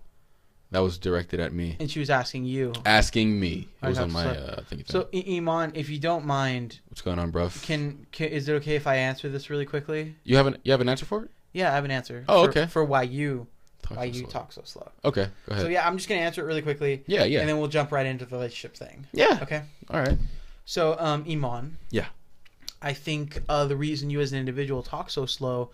That was directed at me. And she was asking you. Asking me. It I was got on my so- thing. So Eman, if you don't mind, What's going on, bruv? is it okay if I answer this really quickly? You have an answer for it? Yeah, I have an answer. Oh, for, okay. For why you Talk so slow. talk so slow. Okay, go ahead. So yeah, I'm just gonna answer it really quickly. Yeah. And then we'll jump right into the relationship thing. Yeah. Okay. All right. So Eman. Yeah. I think the reason you as an individual talk so slow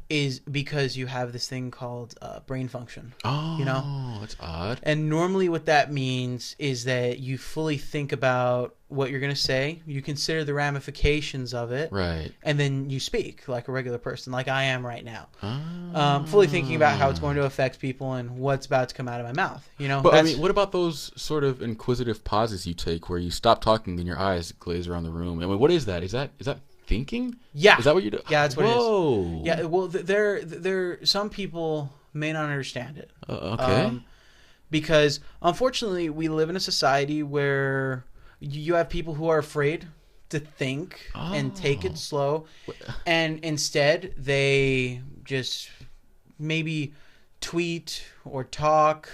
is because you have this thing called brain function. Oh, that's odd. And normally what that means is that you fully think about what you're going to say, you consider the ramifications of it, Right. and then you speak like a regular person, like I am right now. Ah. Fully thinking about how it's going to affect people and what's about to come out of my mouth. But I mean, what about those sort of inquisitive pauses you take where you stop talking and your eyes glaze around the room? I mean, what is that? Is that thinking? Yeah. Is that what you do? Yeah, that's what it is. Whoa. Yeah, well, there some people may not understand it. Okay. Because unfortunately, we live in a society where you have people who are afraid to think and take it slow, and instead they just maybe tweet or talk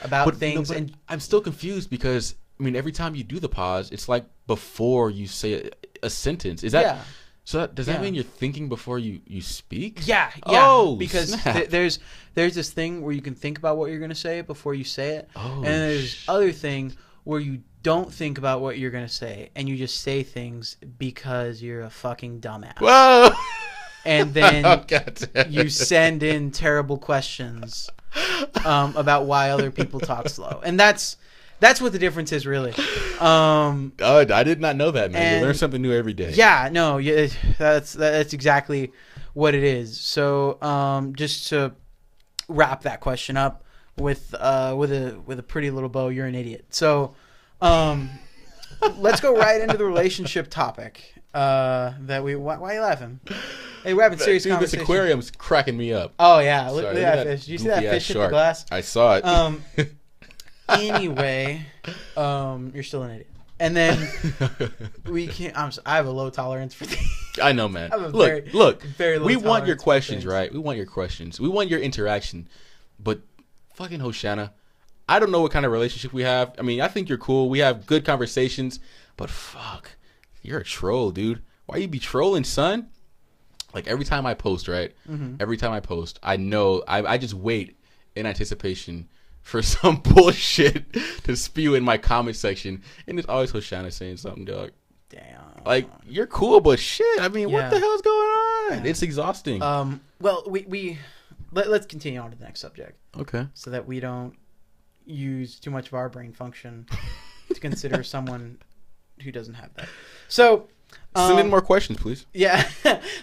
about things. And I'm still confused because I mean, every time you do the pause, it's like before you say a sentence. Is that? Yeah. So does that Yeah. mean you're thinking before you speak? Yeah. Oh, because snap. there's this thing where you can think about what you're gonna say before you say it, Oh, and there's other thing where you don't think about what you're gonna say and you just say things because you're a fucking dumbass. Whoa. And then Oh, God damn you it. send in terrible questions about why other people talk slow, and that's what the difference is, really. Oh, I did not know that, man. and- You learn something new every day. Yeah, no, yeah, that's exactly what it is. So, just to wrap that question up with a pretty little bow, you're an idiot. So, let's go right into the relationship topic. Why are you laughing? Hey, we're having serious Dude, this conversation. aquarium's cracking me up. Oh yeah, look Sorry, at that fish. Did you see that goofy-ass fish hit the shark. glass? I saw it. Anyway, you're still an idiot. And then we can't. I have a low tolerance for things. I know, man. I have a Look. very low We want your tolerance for questions, things. right? We want your questions. We want your interaction. But fucking Hoshana, I don't know what kind of relationship we have. I mean, I think you're cool. We have good conversations. But fuck, You're a troll, dude. Why you be trolling, son? Like every time I post, right? Mm-hmm. Every time I post, I know I just wait in anticipation for some bullshit to spew in my comment section, and it's always Hoshana saying something, dog. Damn. Like, you're cool, but shit. I mean, what Yeah. the hell's going on? Yeah. It's exhausting. Well, let's continue on to the next subject Okay. so that we don't use too much of our brain function to consider someone who doesn't have that. So, Send in more questions, please. yeah.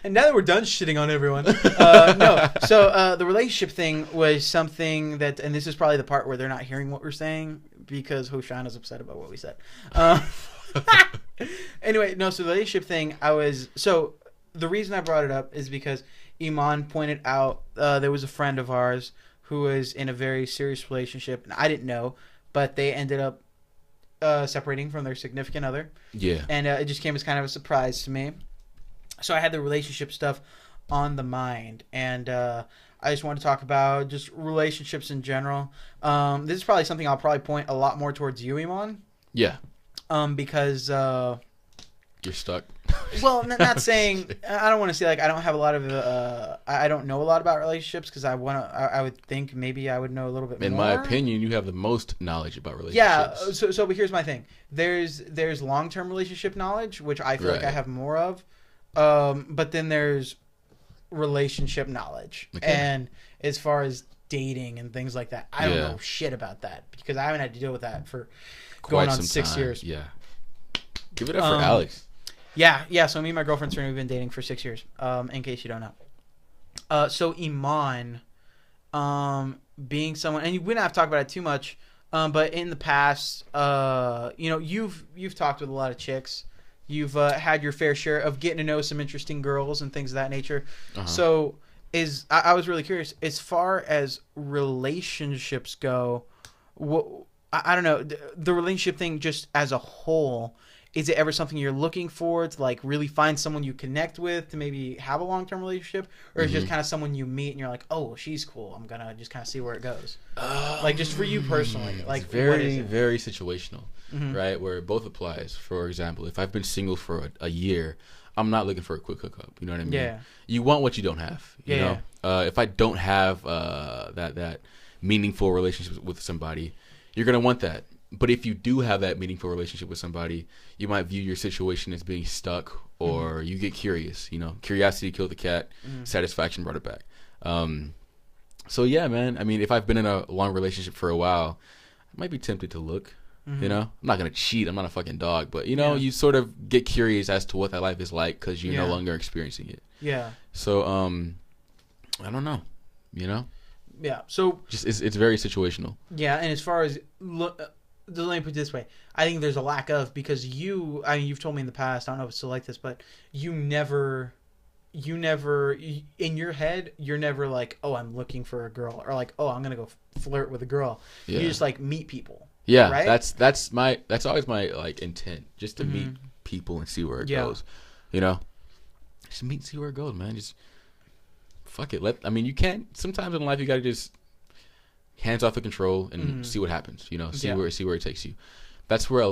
And now that we're done shitting on everyone, no. So the relationship thing was something that, and this is probably the part where they're not hearing what we're saying because Hoshana's upset about what we said. Anyway, no. So the relationship thing, the reason I brought it up is because Eman pointed out there was a friend of ours who was in a very serious relationship, and I didn't know, but they ended up separating from their significant other. Yeah. And it just came as kind of a surprise to me. So I had the relationship stuff on the mind, and I just want to talk about just relationships in general. This is probably something I'll probably point a lot more towards you, Eman. Yeah. Because You're stuck. well, not saying I don't want to say like I don't have a lot of I don't know a lot about relationships because I would think maybe I would know a little bit more. In my opinion, you have the most knowledge about relationships. Yeah. So but here's my thing. There's long-term relationship knowledge, which I feel like I have more of. But then there's relationship knowledge, and as far as dating and things like that, I don't know shit about that because I haven't had to deal with that for going on 6 years. Yeah. Give it up for Alex. Yeah. So me and my girlfriend we've been dating for 6 years. In case you don't know. So Eman, being someone, and we don't have to talk about it too much. But in the past, you've talked with a lot of chicks. You've had your fair share of getting to know some interesting girls and things of that nature. Uh-huh. So I was really curious as far as relationships go. I don't know, the relationship thing just as a whole. Is it ever something you're looking for to like really find someone you connect with to maybe have a long-term relationship, or is it just kind of someone you meet and you're like, oh, she's cool, I'm gonna just kind of see where it goes? Like just for you personally, like it's very very situational, right? Where it both applies. For example, if I've been single for a year, I'm not looking for a quick hookup. You know what I mean? Yeah. You want what you don't have. You know. If I don't have that meaningful relationship with somebody, you're gonna want that. But if you do have that meaningful relationship with somebody, you might view your situation as being stuck, or you get curious. You know, curiosity killed the cat. Satisfaction brought it back. So yeah, man. I mean, if I've been in a long relationship for a while, I might be tempted to look. You know, I'm not gonna cheat. I'm not a fucking dog, but you know, you sort of get curious as to what that life is like because you're no longer experiencing it. Yeah. So I don't know. You know. Yeah. So just it's very situational. Yeah, and as far as let me put it this way. I think there's a lack of, because you've told me in the past, I don't know if it's still like this, but you never, in your head, you're never like, oh, I'm looking for a girl, or like, oh, I'm going to go flirt with a girl. Yeah. You just like meet people. Yeah. Right? That's always my like intent, just to meet people and see where it goes. You know, just meet and see where it goes, man. Just fuck it. You can't, sometimes in life you got to just hands off the control and see what happens, you know, see where it takes you. That's where I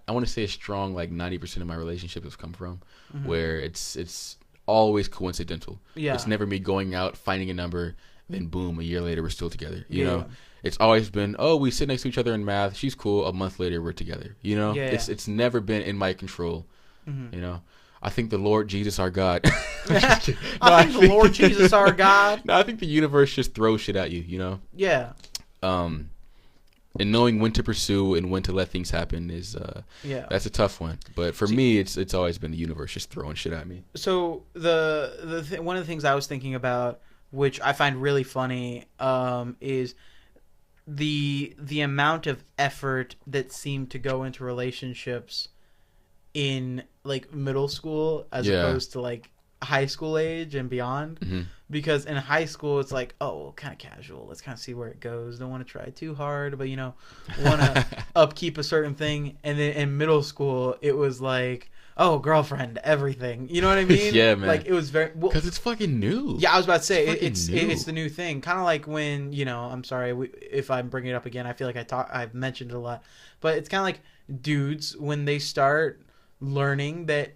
want to say a strong, like 90% of my relationships have come from, where it's always coincidental. Yeah. It's never me going out, finding a number, then boom, a year later we're still together. You know, it's always been, oh, we sit next to each other in math. She's cool. A month later we're together. You know, it's never been in my control. You know, I think the Lord Jesus, our God. I think the Lord Jesus, our God. No, I think the universe just throws shit at you, you know? Yeah. And knowing when to pursue and when to let things happen is, that's a tough one. But for me, it's always been the universe just throwing shit at me. So one of the things I was thinking about, which I find really funny, is the amount of effort that seemed to go into relationships in like middle school as opposed to like high school age and beyond. Because in high school it's like, oh, kind of casual, let's kind of see where it goes, don't want to try too hard, but you know, want to upkeep a certain thing. And then in middle school it was like, oh, girlfriend, everything, you know what I mean? Yeah, man. Like it was very, because it's fucking new. Yeah, I was about to say it's the new thing, kind of like when, you know, I'm sorry if I'm bringing it up again, I feel like I've mentioned it a lot, but it's kind of like dudes when they start learning that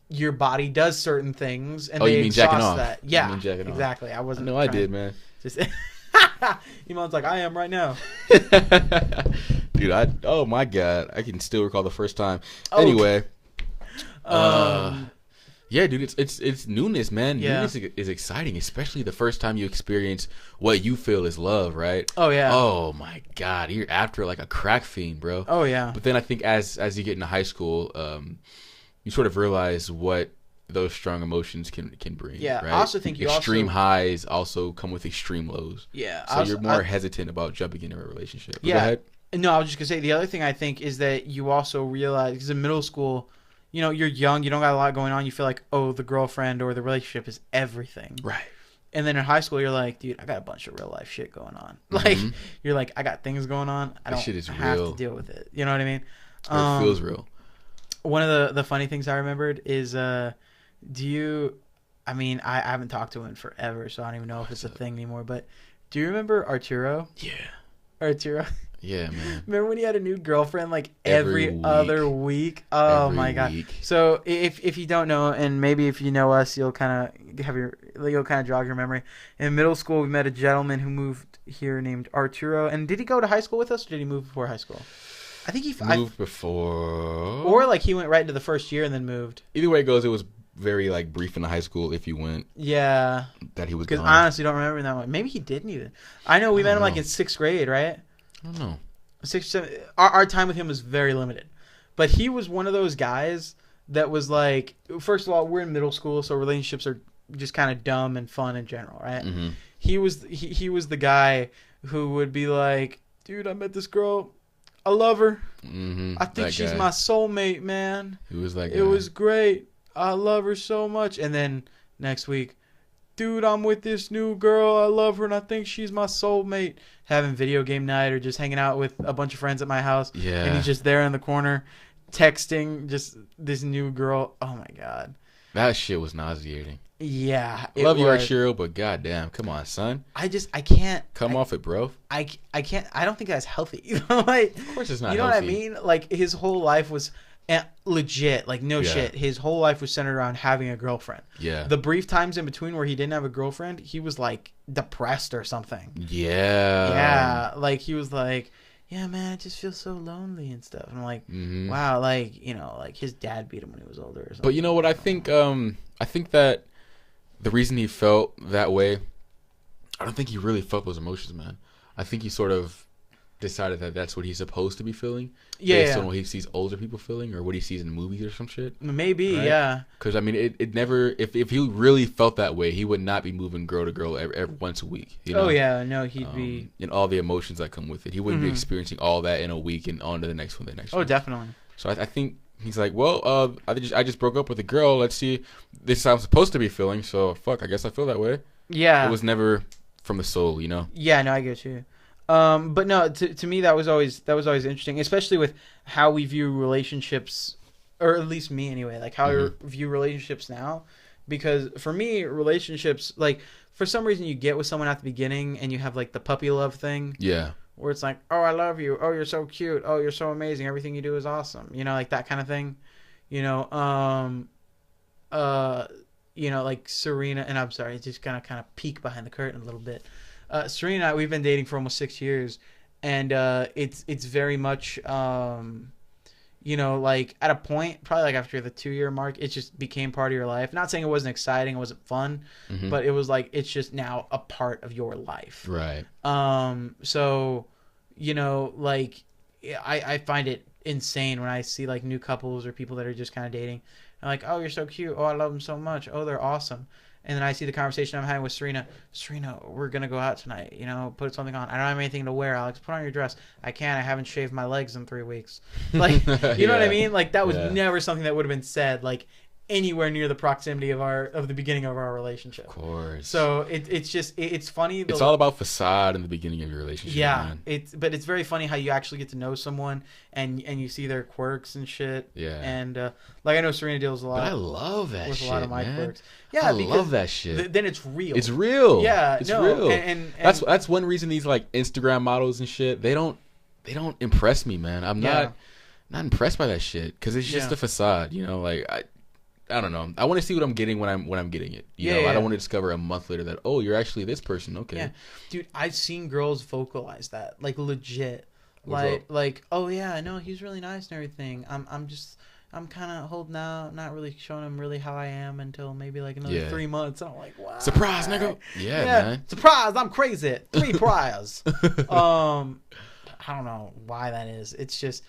your body does certain things, and Oh, they you mean jacking exhaust off? that. You Yeah, mean jacking off. exactly. I wasn't. No, I trying- did, man. Just Eman's like, I am right now. Dude, oh my god, I can still recall the first time. Oh, Anyway, Um, yeah, dude, it's newness, man. Yeah. Newness is exciting, especially the first time you experience what you feel is love, right? Oh yeah. Oh my god, you're after like a crack fiend, bro. Oh yeah. But then I think as you get into high school, you sort of realize what those strong emotions can bring. Yeah, right? I also think you extreme also- highs also come with extreme lows. Yeah. So you're more hesitant about jumping into a relationship. But Yeah. Go ahead. No, I was just gonna say the other thing I think is that you also realize, because in middle school, you know, you're young, you don't got a lot going on. You feel like, oh, the girlfriend or the relationship is everything. Right. And then in high school, you're like, dude, I got a bunch of real life shit going on. Like, you're like, I got things going on. I That don't shit is have real. to deal with it. You know what I mean? Or it feels real. One of the funny things I remembered is, I haven't talked to him in forever, so I don't even know if it's a thing anymore. But do you remember Arturo? Yeah. Arturo? Yeah, man. Remember when he had a new girlfriend like every week. other week? Oh Every my god! week. So if you don't know, and maybe if you know us, you'll kind of jog your memory. In middle school, we met a gentleman who moved here named Arturo. And did he go to high school with us, or did he move before high school? I think he Moved before. or like he went right into the first year and then moved. Either way it goes, it was very like brief in the high school if you went Yeah, that he was because gone. I honestly don't remember that one. Maybe he didn't even. I know we met him like know. in 6th grade, right? I don't know. 6th, 7th. Our time with him was very limited, but he was one of those guys that was like, first of all, we're in middle school, so relationships are just kind of dumb and fun in general, right? Mm-hmm. He was the guy who would be like, dude, I met this girl, I love her, Mm-hmm. I think she's my soulmate, man. Who was that guy? It was great, I love her so much. And then next week, dude, I'm with this new girl, I love her, and I think she's my soulmate. Having video game night or just hanging out with a bunch of friends at my house. Yeah. And he's just there in the corner texting just this new girl. Oh my god. That shit was nauseating. Yeah. Love you, Arturo, but goddamn, come on, son. I can't. Come off it, bro. I can't. I don't think that's healthy. Like, Of course it's not you know healthy. what I mean? Like, his whole life was legit. Like, no Yeah. shit. His whole life was centered around having a girlfriend. Yeah. The brief times in between where he didn't have a girlfriend, he was like depressed or something. Yeah. Yeah. Like, he was like, yeah, man, I just feel so lonely and stuff. And I'm like, Mhm. wow, like, you know, like his dad beat him when he was older or something. But you know what? I think that the reason he felt that way, I don't think he really felt those emotions, man. I think he sort of decided that that's what he's supposed to be feeling, based on what he sees older people feeling or what he sees in movies or some shit. Maybe, Right? yeah. Because I mean, it never. If he really felt that way, he would not be moving girl to girl every once a week. You know? Oh, yeah. No, he'd be. And all the emotions that come with it. He wouldn't be experiencing all that in a week and on to the next one, the next Oh, one. definitely. So I think he's like, well, I just broke up with a girl. Let's see. This is how I'm supposed to be feeling. So fuck, I guess I feel that way. Yeah. It was never from the soul, you know. Yeah, no, I get you. But no, to me that was always interesting, especially with how we view relationships, or at least me anyway, like how I view relationships now. Because for me, relationships, like, for some reason you get with someone at the beginning and you have like the puppy love thing. Yeah. Where it's like, oh, I love you. Oh, you're so cute. Oh, you're so amazing. Everything you do is awesome. You know, like that kind of thing. You know, like Serena, and I'm sorry, just kind of peek behind the curtain a little bit. Serena and I, we've been dating for almost 6 years, and it's very much, like at a point, probably like after the 2-year mark, it just became part of your life. Not saying it wasn't exciting, it wasn't fun, but it was like, it's just now a part of your life. Right. So, like, I find it insane when I see like new couples or people that are just kind of dating. I'm like, oh, you're so cute. Oh, I love them so much. Oh, they're awesome. And then I see the conversation I'm having with Serena. Serena, we're going to go out tonight. Put something on. I don't have anything to wear, Alex. Put on your dress. I can't. I haven't shaved my legs in 3 weeks. Like, you know what I mean? Like, that was never something that would have been said, like, anywhere near the proximity of the beginning of our relationship. Of course. So it's funny. It's all about facade in the beginning of your relationship. Yeah, Man. but it's very funny how you actually get to know someone and you see their quirks and shit. Yeah. And like, I know Serena deals a lot. But I love that with shit, a lot of my man. quirks. Yeah, I because love that shit. Then it's real. It's real. Yeah, it's no, real. And that's one reason these like Instagram models and shit, they don't impress me, man. I'm not not impressed by that shit because it's just a facade. You know, like I don't know. I want to see what I'm getting when I'm getting it. You know, I don't want to discover a month later that, oh, you're actually this person. Okay. Yeah. Dude, I've seen girls vocalize that. Like legit. What's Like, oh yeah, I know he's really nice and everything. I'm kind of holding out, not really showing him really how I am until maybe like another 3 months. And I'm like, wow. Surprise, nigga. Yeah, man. Surprise, I'm crazy. 3 priors. I don't know why that is. It's just,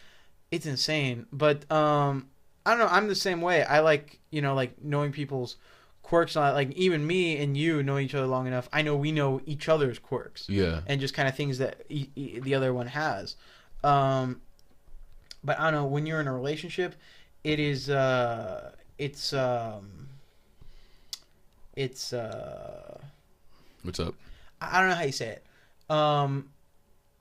it's insane. But I don't know. I'm the same way. I like, you know, like knowing people's quirks. Like even me and you know each other long enough. I know we know each other's quirks. Yeah. And just kind of things that the other one has. But I don't know. When you're in a relationship, it is. It's. What's up? I don't know how you say it.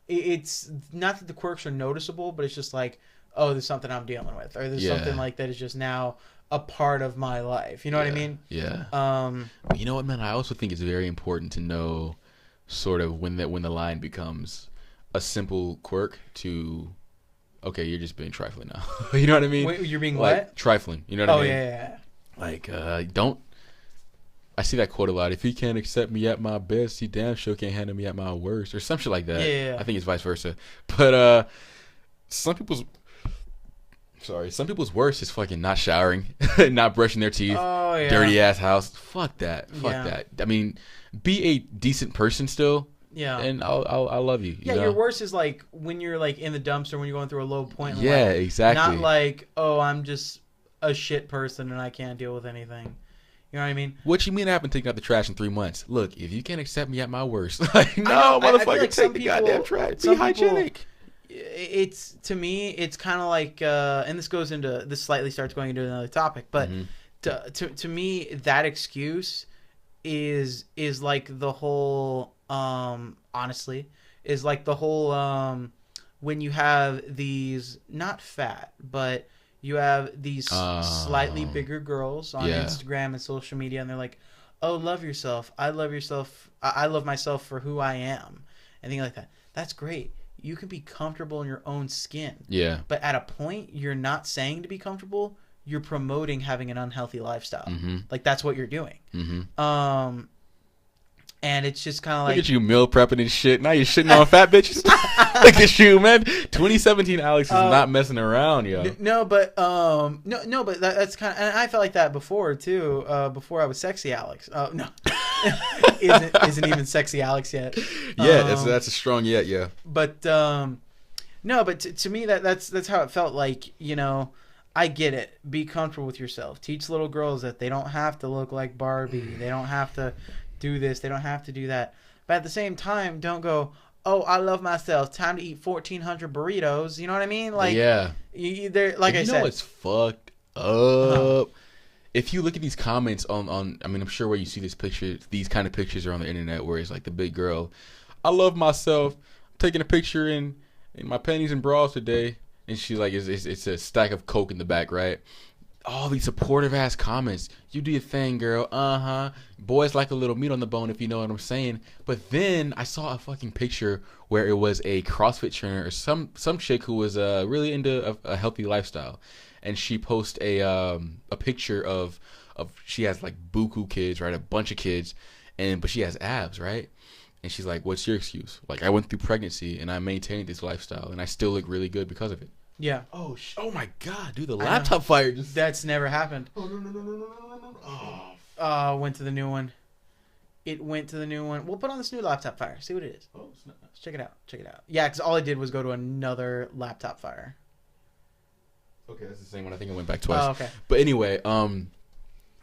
It's not that the quirks are noticeable, but it's just like, oh, there's something I'm dealing with, or there's something like that is just now a part of my life. You know what I mean? Yeah. You know what, man? I also think it's very important to know, sort of, when the line becomes a simple quirk to, okay, you're just being trifling now. You know what I mean? Wait, you're being like, what? Trifling. You know what I mean? Yeah. Like, don't. I see that quote a lot. If he can't accept me at my best, he damn sure can't handle me at my worst, or some shit like that. Yeah. I think it's vice versa. But some people's worst is fucking not showering, not brushing their teeth, dirty ass house. Fuck that. Fuck that. I mean, be a decent person still. Yeah. And I'll love you. Yeah, you know? your worst is like when you're like in the dumpster when you're going through a low point. Yeah, like, exactly. Not like, oh, I'm just a shit person and I can't deal with anything. You know what I mean? What you mean I haven't taken out the trash in 3 months? Look, if you can't accept me at my worst, like, no, motherfucker, like take the goddamn trash. Be hygienic. It's, to me, it's kind of like, and this slightly starts going into another topic, but to me, that excuse is like the whole, honestly, is like the whole, when you have these, not fat, but you have these slightly bigger girls on Instagram and social media, and they're like, oh, love yourself. I love yourself. I love myself for who I am. And things like that. That's great. You can be comfortable in your own skin. Yeah. But at a point, you're not saying to be comfortable. You're promoting having an unhealthy lifestyle. Mm-hmm. Like, that's what you're doing. Mm-hmm. And it's just kind of like... Look at you meal prepping and shit. Now you're shitting on fat bitches. Look at you, man. 2017 Alex is not messing around, yo. No, but that's kind of... And I felt like that before, too. Before I was sexy Alex. No. Isn't even sexy Alex yet. Yeah, that's a strong yet, yeah. But, no, but to me, that's how it felt like, you know... I get it. Be comfortable with yourself. Teach little girls that they don't have to look like Barbie. They don't have to do this. They don't have to do that. But at the same time, don't go, oh, I love myself. Time to eat 1,400 burritos. You know what I mean? Like, yeah. Like I said. You know what's fucked up? If you look at these comments on, I mean, I'm sure where you see these kind of pictures are on the internet where it's like the big girl. I love myself. I'm taking a picture in my panties and bras today. And she like, it's a stack of Coke in the back, right? All these supportive ass comments. You do your thing, girl. Boys like a little meat on the bone, if you know what I'm saying. But then I saw a fucking picture where it was a CrossFit trainer or some chick who was really into a healthy lifestyle, and she posted a picture of she has like buku kids, right? A bunch of kids, but she has abs, right? And she's like, what's your excuse? Like, I went through pregnancy and I maintained this lifestyle and I still look really good because of it. Yeah. Oh my God, dude, the laptop fire just... That's never happened. Oh, no. Oh, went to the new one. It went to the new one. We'll put on this new laptop fire. See what it is. Oh, snap. Let's check it out. Yeah, because all I did was go to another laptop fire. Okay, that's the same one. I think it went back twice. Oh, okay. But anyway,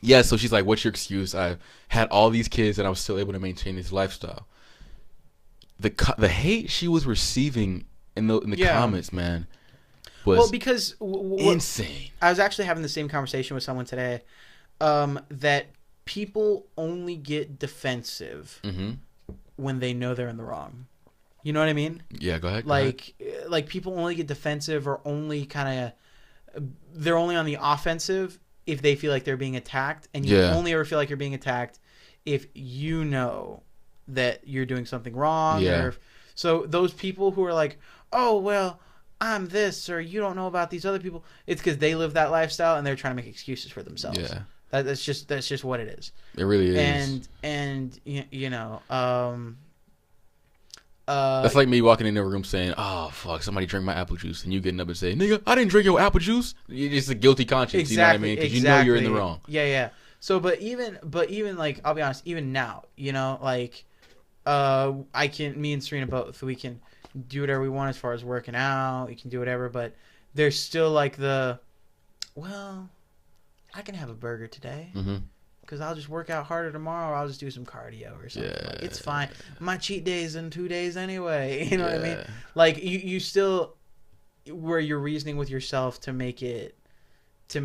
yeah, so she's like, what's your excuse? I had all these kids and I was still able to maintain this lifestyle. The hate she was receiving in the comments, man, was because insane. I was actually having the same conversation with someone today, that people only get defensive when they know they're in the wrong. You know what I mean? Yeah, go ahead. Like people only get defensive or only they're only on the offensive if they feel like they're being attacked, and you only ever feel like you're being attacked if you know that you're doing something wrong. So those people who are like, oh, well, I'm this, or you don't know about these other people. It's because they live that lifestyle and they're trying to make excuses for themselves. Yeah. That's just what it is. It really is. And you know, that's like me walking into a room saying, "Oh fuck, somebody drank my apple juice," and you getting up and saying, "Nigga, I didn't drink your apple juice." It's a guilty conscience. Exactly, you know what I mean? Because you know you're in the wrong. Yeah. So, but even like, I'll be honest, even now, you know, like, me and Serena both, we can do whatever we want as far as working out. We can do whatever, but there's still like well, I can have a burger today. Mm-hmm. Because I'll just work out harder tomorrow, or I'll just do some cardio or something. Yeah. Like, it's fine. My cheat day is in 2 days anyway. You know what I mean? Like, you still, where you're reasoning with yourself to make it, to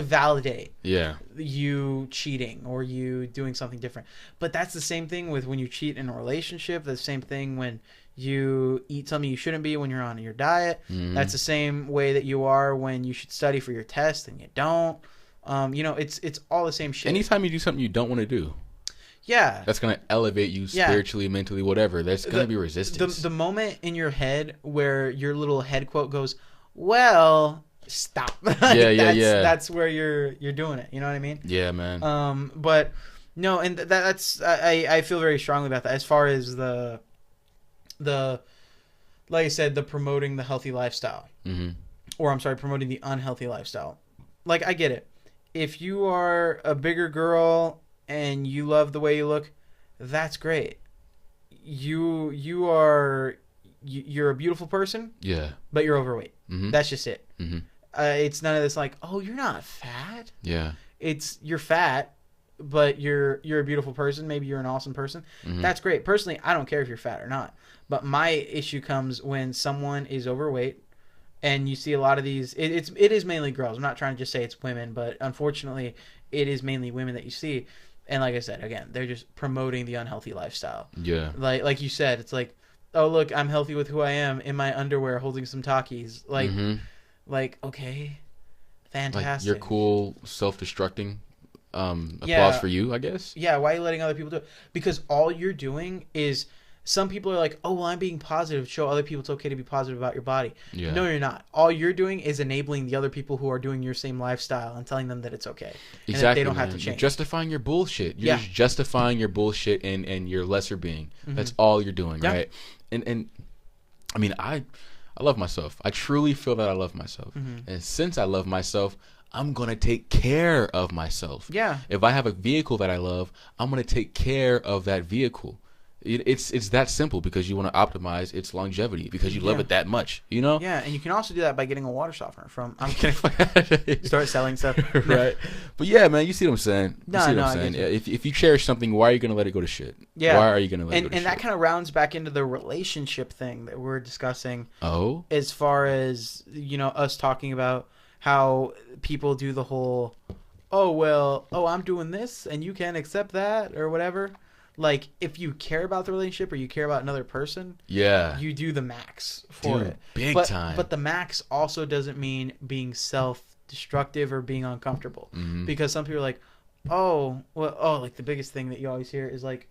validate you cheating or you doing something different. But that's the same thing with when you cheat in a relationship. The same thing when you eat something you shouldn't be when you're on your diet. Mm-hmm. That's the same way that you are when you should study for your test and you don't. You know, it's all the same shit. Anytime you do something you don't want to do, that's gonna elevate you spiritually, mentally, whatever. There's gonna be resistance. The moment in your head where your little head quote goes, "Well, stop." That's where you're doing it. You know what I mean? Yeah, man. But no, and that's I feel very strongly about that. As far as the like I said, the promoting the healthy lifestyle, or I'm sorry, promoting the unhealthy lifestyle. Like, I get it. If you are a bigger girl and you love the way you look, that's great. You're a beautiful person. Yeah. But you're overweight. Mm-hmm. That's just it. Mm-hmm. It's none of this like, oh, you're not fat. Yeah. You're fat, but you're a beautiful person. Maybe you're an awesome person. Mm-hmm. That's great. Personally, I don't care if you're fat or not. But my issue comes when someone is overweight. And you see a lot of these. It is mainly girls. I'm not trying to just say it's women, but unfortunately, it is mainly women that you see. And like I said, again, they're just promoting the unhealthy lifestyle. Yeah. Like you said, it's like, oh look, I'm healthy with who I am in my underwear, holding some Takis. Like okay, fantastic. Like you're cool, self-destructing. Applause for you, I guess. Yeah. Why are you letting other people do it? Because all you're doing is. Some people are like, oh, well, I'm being positive. Show other people it's okay to be positive about your body. Yeah. No, you're not. All you're doing is enabling the other people who are doing your same lifestyle and telling them that it's okay. Exactly. And that they don't have to change. You're justifying your bullshit. You're just justifying your bullshit and your lesser being. Mm-hmm. That's all you're doing, right? And I mean, I love myself. I truly feel that I love myself. Mm-hmm. And since I love myself, I'm going to take care of myself. Yeah. If I have a vehicle that I love, I'm going to take care of that vehicle. It's that simple because you want to optimize its longevity because you love it that much, you know? Yeah, and you can also do that by getting a water softener from. I'm kidding. Start selling stuff, right? But yeah, man, you see what I'm saying? If you cherish something, why are you gonna let it go to shit? Yeah. Why are you gonna let it go to shit? And that kind of rounds back into the relationship thing that we're discussing. Oh. As far as us talking about how people do the whole, I'm doing this and you can't accept that or whatever. Like, if you care about the relationship or you care about another person, you do the max for it. Big time. But the max also doesn't mean being self-destructive or being uncomfortable. Mm-hmm. Because some people are like, like the biggest thing that you always hear is like,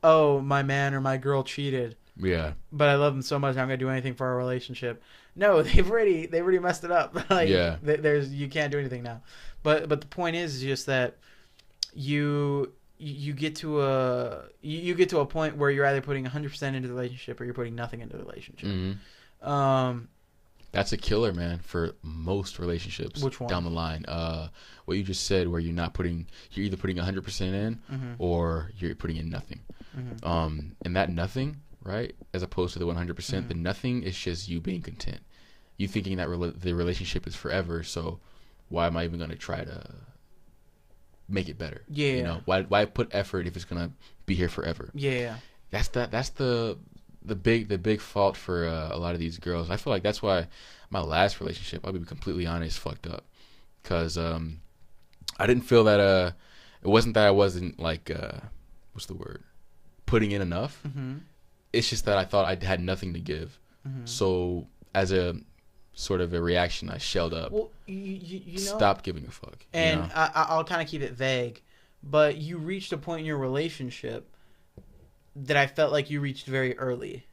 oh, my man or my girl cheated. Yeah. But I love them so much, I'm going to do anything for our relationship. No, they've already messed it up. Like, you can't do anything now. But the point is just that you get to a point where you're either putting 100% into the relationship or you're putting nothing into the relationship. Mm-hmm. That's a killer, man, for most relationships. Which one? Down the line. What you just said, where you're either putting 100% in or you're putting in nothing. Mm-hmm. And that nothing, right, as opposed to the 100%, the nothing is just you being content. You thinking that the relationship is forever, so why am I even going to try to make it better? Yeah. You know, why put effort if it's gonna be here forever? Yeah. That's the big fault for a lot of these girls. I feel like that's why my last relationship, I'll be completely honest, fucked up. Cause I didn't feel that it wasn't that I wasn't like what's the word? Putting in enough. Mm-hmm. It's just that I thought I had nothing to give. Mm-hmm. So as a sort of a reaction, I shelled up. Well, you stopped giving a fuck. And I'll kind of keep it vague, but you reached a point in your relationship that I felt like you reached very early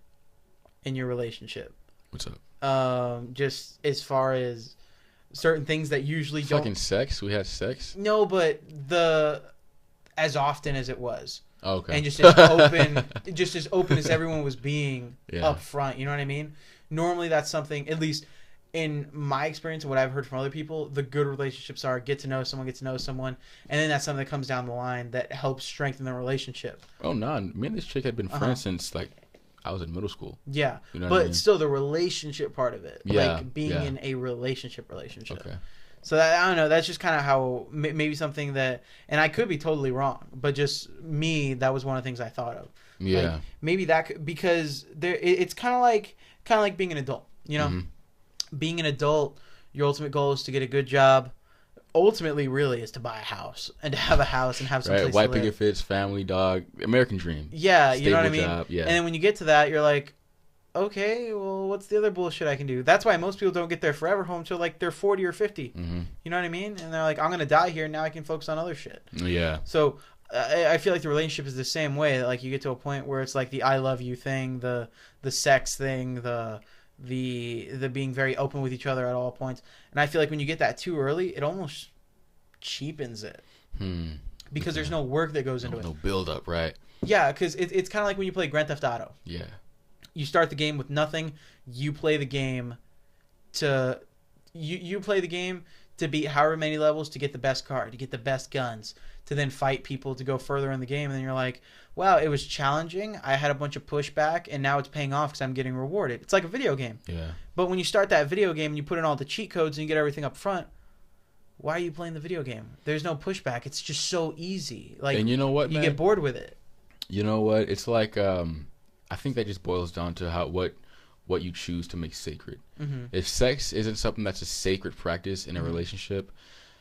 in your relationship. What's up? Just as far as certain things that usually Fucking don't. sex. We had sex. No, but as often as it was. Oh, okay. And just as open as everyone was being Yeah. up front. You know what I mean? Normally, that's something. At least in my experience and what I've heard from other people, the good relationships are get to know someone, and then that's something that comes down the line that helps strengthen the relationship. Oh no, me and this chick had been friends since like I was in middle school. Yeah, You know what but I mean? still the relationship part of it, Yeah, like being yeah. in a relationship. Okay. So that, I don't know. That's just kind of how maybe something that, and I could be totally wrong, but just me, that was one of the things I thought of. Yeah. Like, maybe because it's kind of like being an adult. You know, being an adult, your ultimate goal is to get a good job. Ultimately, really, is to buy a house and to have a house and have some place Right. White to live. picket fence, family, dog, American dream. Yeah, you know what I Stable mean. job, yeah. And then when you get to that, you're like, okay, well, what's the other bullshit I can do? That's why most people don't get their forever home till like they're 40 or 50. Mm-hmm. You know what I mean? And they're like, I'm gonna die here. Now I can focus on other shit. Yeah. So I feel like the relationship is the same way. That like you get to a point where it's like the I love you thing, the sex thing, the being very open with each other at all points. And I feel like when you get that too early, it almost cheapens it because there's no work that goes into it. No build up, right? Yeah, because it's kind of like when you play Grand Theft Auto. Yeah. You start the game with nothing. You play the game to you play the game to beat however many levels to get the best car, to get the best guns, to then fight people to go further in the game. And then you're like, wow, it was challenging. I had a bunch of pushback, and now it's paying off because I'm getting rewarded. It's like a video game. Yeah. But when you start that video game and you put in all the cheat codes and you get everything up front, why are you playing the video game? There's no pushback. It's just so easy. Like, and you know what, you man? get bored with it. You know what? It's like I think that just boils down to what you choose to make sacred. Mm-hmm. If sex isn't something that's a sacred practice in a relationship,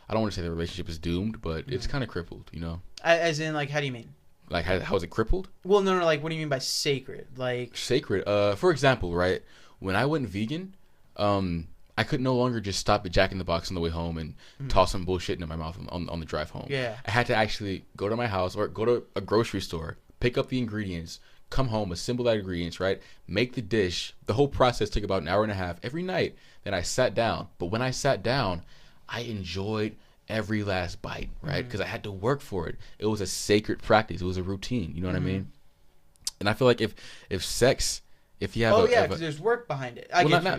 I don't want to say the relationship is doomed, but it's kind of crippled, you know? As in, like, how do you mean? Like, how is it crippled? Well, no, like, what do you mean by sacred? Like, Sacred. For example, right, when I went vegan, I could no longer just stop at Jack in the Box on the way home and toss some bullshit into my mouth on the drive home. Yeah. I had to actually go to my house or go to a grocery store, pick up the ingredients, come home, assemble that ingredients, right? Make the dish. The whole process took about an hour and a half every night. Then I sat down. But when I sat down, I enjoyed every last bite, right? Because I had to work for it. It was a sacred practice. It was a routine. You know what I mean? And I feel like if sex, if you have because there's work behind it.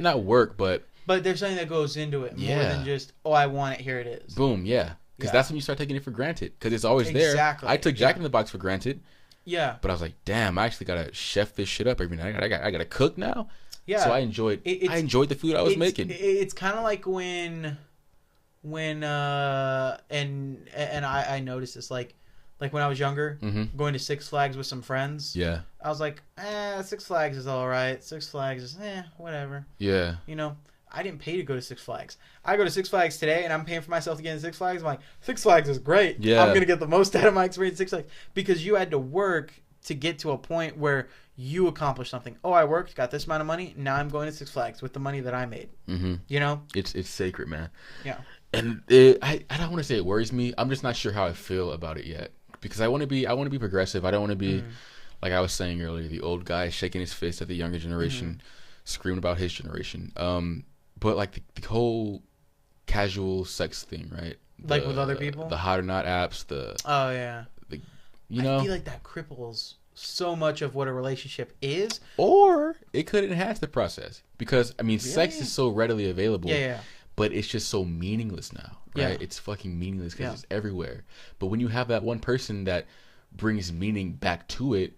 not work, but there's something that goes into it more Yeah. than just, oh, I want it, here it is. boom, yeah. Because Yeah. that's when you start taking it for granted. Because it's always there. Exactly, I took Jack yeah. in the Box for granted. Yeah. But I was like, damn, I actually gotta chef this shit up every night. I got to cook now. Yeah. So I enjoyed the food I was making. It's kind of like when and I noticed this like when I was younger, going to Six Flags with some friends. Yeah. I was like, Six Flags is all right. Six Flags is whatever. Yeah. You know, I didn't pay to go to Six Flags. I go to Six Flags today, and I'm paying for myself to get in Six Flags. I'm like, Six Flags is great. Yeah. I'm gonna get the most out of my experience at Six Flags because you had to work to get to a point where you accomplished something. Oh, I worked, got this amount of money. Now I'm going to Six Flags with the money that I made. Mm-hmm. You know? It's sacred, man. Yeah. And I don't want to say it worries me. I'm just not sure how I feel about it yet because I want to be progressive. I don't want to be like I was saying earlier, the old guy shaking his fist at the younger generation, screaming about his generation. But like the whole casual sex thing, right? Like with other people? The hot or not apps, Oh, yeah. you know, I feel like that cripples so much of what a relationship is. or it could enhance the process because I mean, sex Really? is so readily available. Yeah. But it's just so meaningless now, right? Yeah. It's fucking meaningless because Yeah. it's everywhere. But when you have that one person that brings meaning back to it,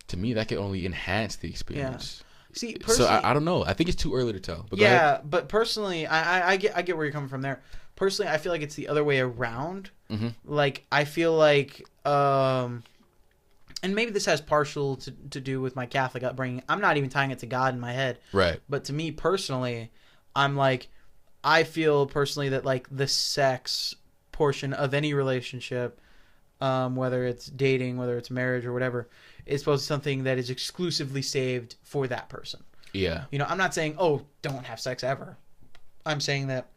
to me, that can only enhance the experience. See, So personally, I don't know. I think it's too early to tell. But go yeah, ahead. but personally, I get where you're coming from there. Personally, I feel like it's the other way around. Mhm. Like, I feel like, and maybe this has partial to do with my Catholic upbringing. I'm not even tying it to God in my head. Right. But to me personally, I'm like, I feel personally that like the sex portion of any relationship, whether it's dating, whether it's marriage or whatever, is supposed to be something that is exclusively saved for that person. Yeah. You know, I'm not saying, oh, don't have sex ever. I'm saying that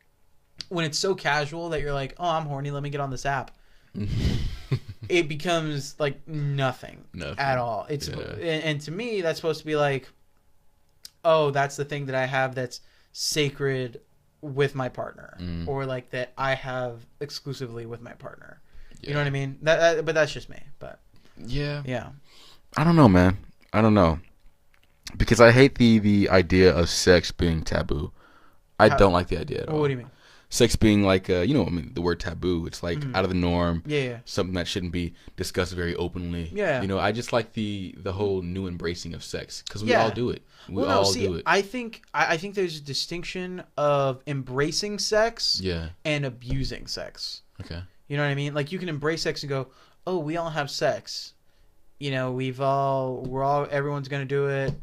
when it's so casual that you're like, oh, I'm horny, let me get on this app. It becomes like nothing at all. It's and to me that's supposed to be like oh, that's the thing that I have that's sacred with my partner, Mm. or like that I have exclusively with my partner. Yeah. You know what I mean? But that's just me. But Yeah. yeah. I don't know, man. I don't know. Because I hate the idea of sex being taboo. I don't like the idea at all. What do you mean? Sex being like, the word taboo. It's like out of the norm. Yeah. Something that shouldn't be discussed very openly. Yeah. I just like the whole new embracing of sex because we all do it. We do it. I think there's a distinction of embracing sex and abusing sex. Okay. You know what I mean? Like you can embrace sex and go, oh, we all have sex. Everyone's gonna do it.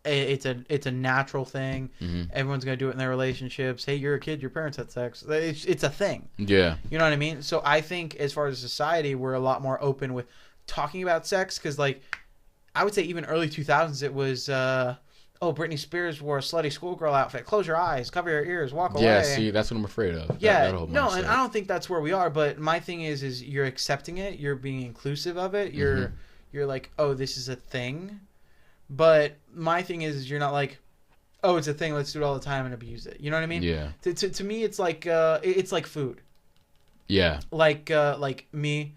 It's a natural thing. Mm-hmm. Everyone's gonna do it in their relationships. Hey, you're a kid. Your parents had sex. It's a thing. Yeah. You know what I mean? So I think as far as society, we're a lot more open with talking about sex because, like, I would say even early 2000s, it was, Britney Spears wore a slutty schoolgirl outfit. Close your eyes, cover your ears, walk away. Yeah. See, that's what I'm afraid of. Yeah. And I don't think that's where we are. But my thing is you're accepting it. You're being inclusive of it. You're like, oh, this is a thing. But my thing is you're not like, oh, it's a thing. Let's do it all the time and abuse it. You know what I mean? Yeah. To me, it's like food. Yeah. Like me,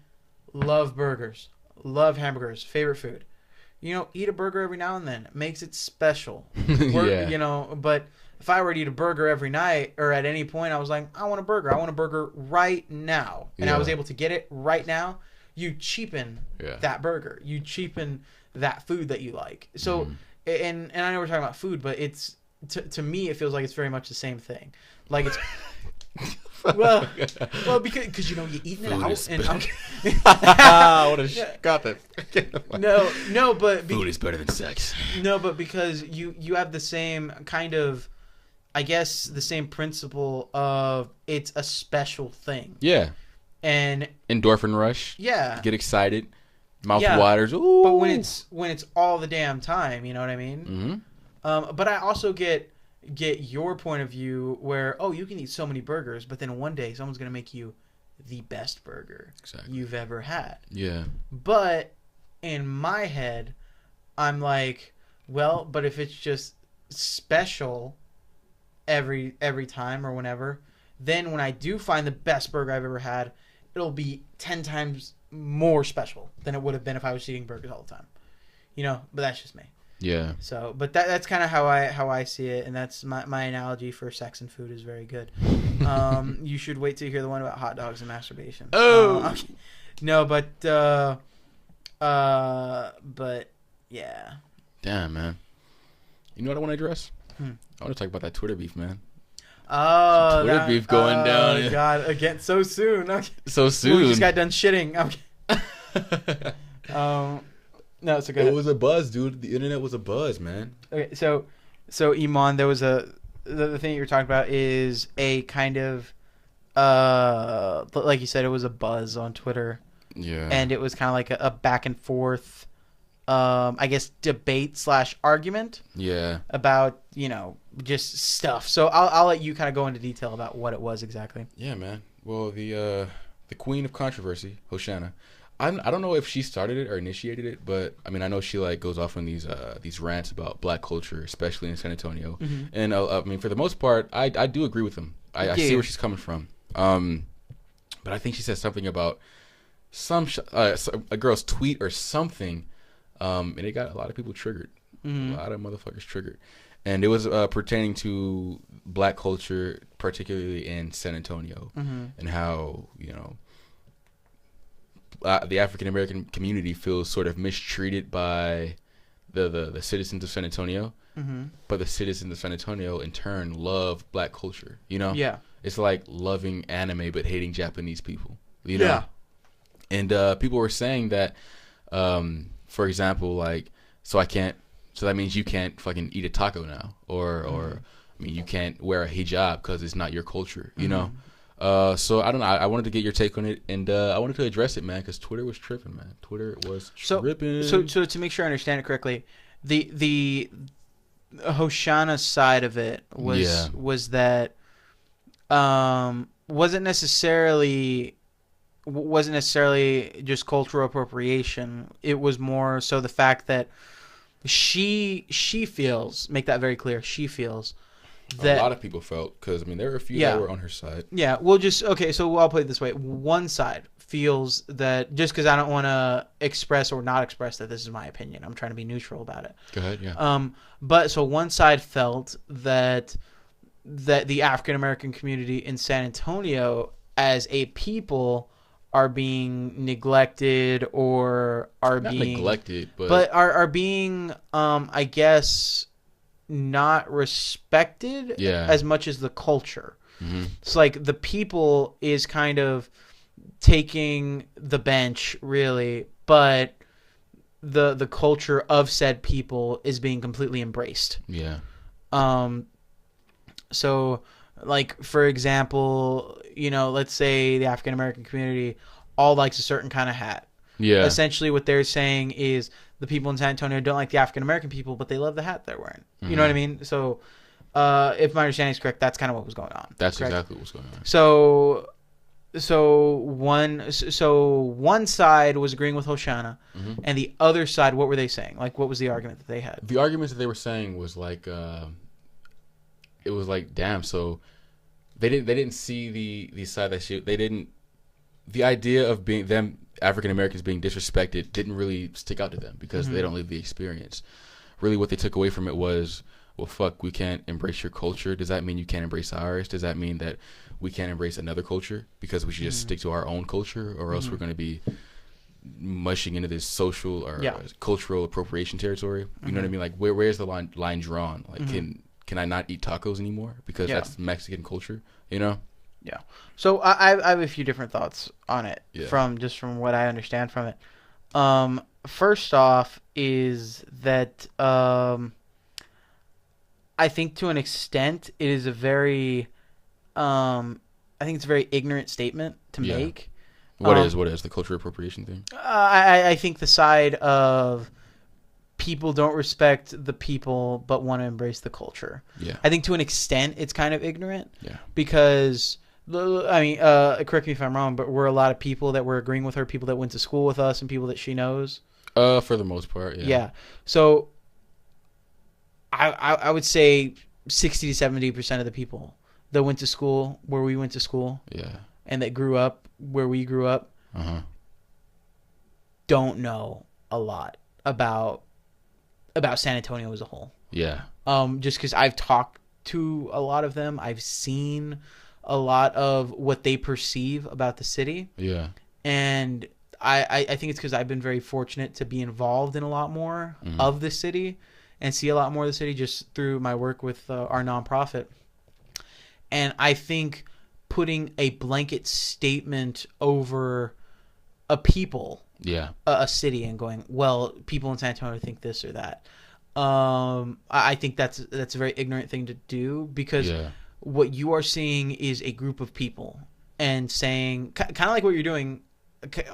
love burgers, love hamburgers, favorite food. Eat a burger every now and then. It makes it special. Yeah. But if I were to eat a burger every night or at any point, I was like, I want a burger. I want a burger right now. And I was able to get it right now. You cheapen that burger. You cheapen that food that you like. So, and I know we're talking about food, but it's to me it feels like it's very much the same thing. Like it's well because you're eating it out and what a got that. no, but food is better than sex. No, but because you have the same kind of, I guess, the same principle of it's a special thing. Yeah. And endorphin rush. Yeah. Get excited. Mouth waters. Ooh. But when it's all the damn time, you know what I mean? Mm-hmm. But I also get your point of view where, oh, you can eat so many burgers, but then one day someone's gonna make you the best burger you've ever had. Yeah. But in my head, I'm like, well, but if it's just special every time or whenever, then when I do find the best burger I've ever had, it'll be 10 times more special than it would have been if I was eating burgers all the time. But that's just me. Yeah. So, but that's kind of how I see it, and that's my analogy for sex and food is very good. You should wait to hear the one about hot dogs and masturbation. Oh. No, but yeah. Damn, man. You know what I want to address? I want to talk about that Twitter beef, man. Oh, Twitter beef going down. Oh, God, again, so soon. Okay. So soon. We just got done shitting. Okay. No, it's okay. It was a buzz, dude. The internet was a buzz, man. Okay, so Eman, there was the thing you're talking about is a kind of, like you said, it was a buzz on Twitter. Yeah. And it was kind of like a back and forth, I guess, debate / argument. Yeah. About, just stuff. So I'll let you kind of go into detail about what it was exactly. Yeah, man. Well, the queen of controversy, Hoshana. I don't know if she started it or initiated it, but I mean, I know she goes off on these rants about black culture, especially in San Antonio. Mm-hmm. And I mean, for the most part, I do agree with them. I see where she's coming from. But I think she said something about a girl's tweet or something, and it got a lot of people triggered. Mm-hmm. A lot of motherfuckers triggered. And it was pertaining to black culture, particularly in San Antonio, and how, the African American community feels sort of mistreated by the citizens of San Antonio, but the citizens of San Antonio in turn love black culture. Yeah, it's like loving anime but hating Japanese people. Yeah, and people were saying that, for example, so that means you can't fucking eat a taco now, or I mean, you can't wear a hijab because it's not your culture. So I don't know. I wanted to get your take on it, and I wanted to address it, man, because Twitter was tripping, man. Twitter was tripping. So to make sure I understand it correctly, the Hoshana side of it was that wasn't necessarily just cultural appropriation. It was more so the fact that she feels, make that very clear, she feels A that lot of people felt, because I mean there were a few Yeah. that were on her side. yeah, well, just okay. So I'll put it this way: one side feels that, just because I don't want to express or not express that this is my opinion, I'm trying to be neutral about it. Go ahead, yeah. But so one side felt that the African American community in San Antonio as a people are being neglected, or are Not being neglected, but are being I guess not respected Yeah. as much as the culture. hmm It's like the people is kind of taking the bench, really, but the culture of said people is being completely embraced. Yeah. Um, so, like, for example, let's say the African American community all likes a certain kind of hat. Yeah. Essentially, what they're saying is the people in San Antonio don't like the African American people, but they love the hat they're wearing. You know what I mean? So, if my understanding is correct, that's kind of what was going on. That's correct? exactly what's going on. So one side was agreeing with Hoshana, and the other side, what were they saying? Like, what was the argument that they had? The arguments that they were saying was like, it was like, damn. So they didn't see the side that the idea of being them African Americans being disrespected didn't really stick out to them, because they don't live the experience. Really, what they took away from it was, well, fuck, we can't embrace your culture. Does that mean you can't embrace ours? Does that mean that we can't embrace another culture because we should just stick to our own culture, or else we're going to be mushing into this social or cultural appropriation territory? You know what I mean? Like, where's the line drawn? Like, can I not eat tacos anymore because that's Mexican culture? You know? Yeah. So I have a few different thoughts on it from what I understand from it. First off is that I think to an extent it is a very I think it's a very ignorant statement to make. What is the cultural appropriation thing? I think the side of people don't respect the people but want to embrace the culture. Yeah. I think to an extent it's kind of ignorant. Yeah. Because, I mean, correct me if I'm wrong, but we're a lot of people that were agreeing with her, people that went to school with us and people that she knows. For the most part, yeah. Yeah. So I would say 60 to 70% of the people that went to school where we went to school, and that grew up where we grew up, don't know a lot about San Antonio as a whole. Yeah. Just because I've talked to a lot of them, I've seen a lot of what they perceive about the city. Yeah. And I think it's because I've been very fortunate to be involved in a lot more of the city and see a lot more of the city just through my work with our nonprofit. And I think putting a blanket statement over a people, a city, and going, well, people in San Antonio think this or that. I think that's a very ignorant thing to do, because what you are seeing is a group of people and saying, kind of like what you're doing,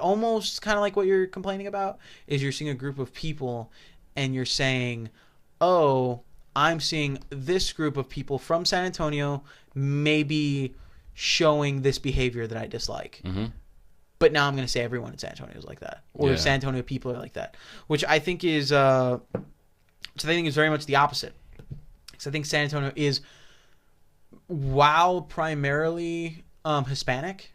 almost kind of like what you're complaining about, is you're seeing a group of people and you're saying, oh, I'm seeing this group of people from San Antonio maybe showing this behavior that I dislike. But now I'm going to say everyone in San Antonio is like that, or San Antonio people are like that, which I think is very much the opposite. Because I think San Antonio is, while primarily Hispanic,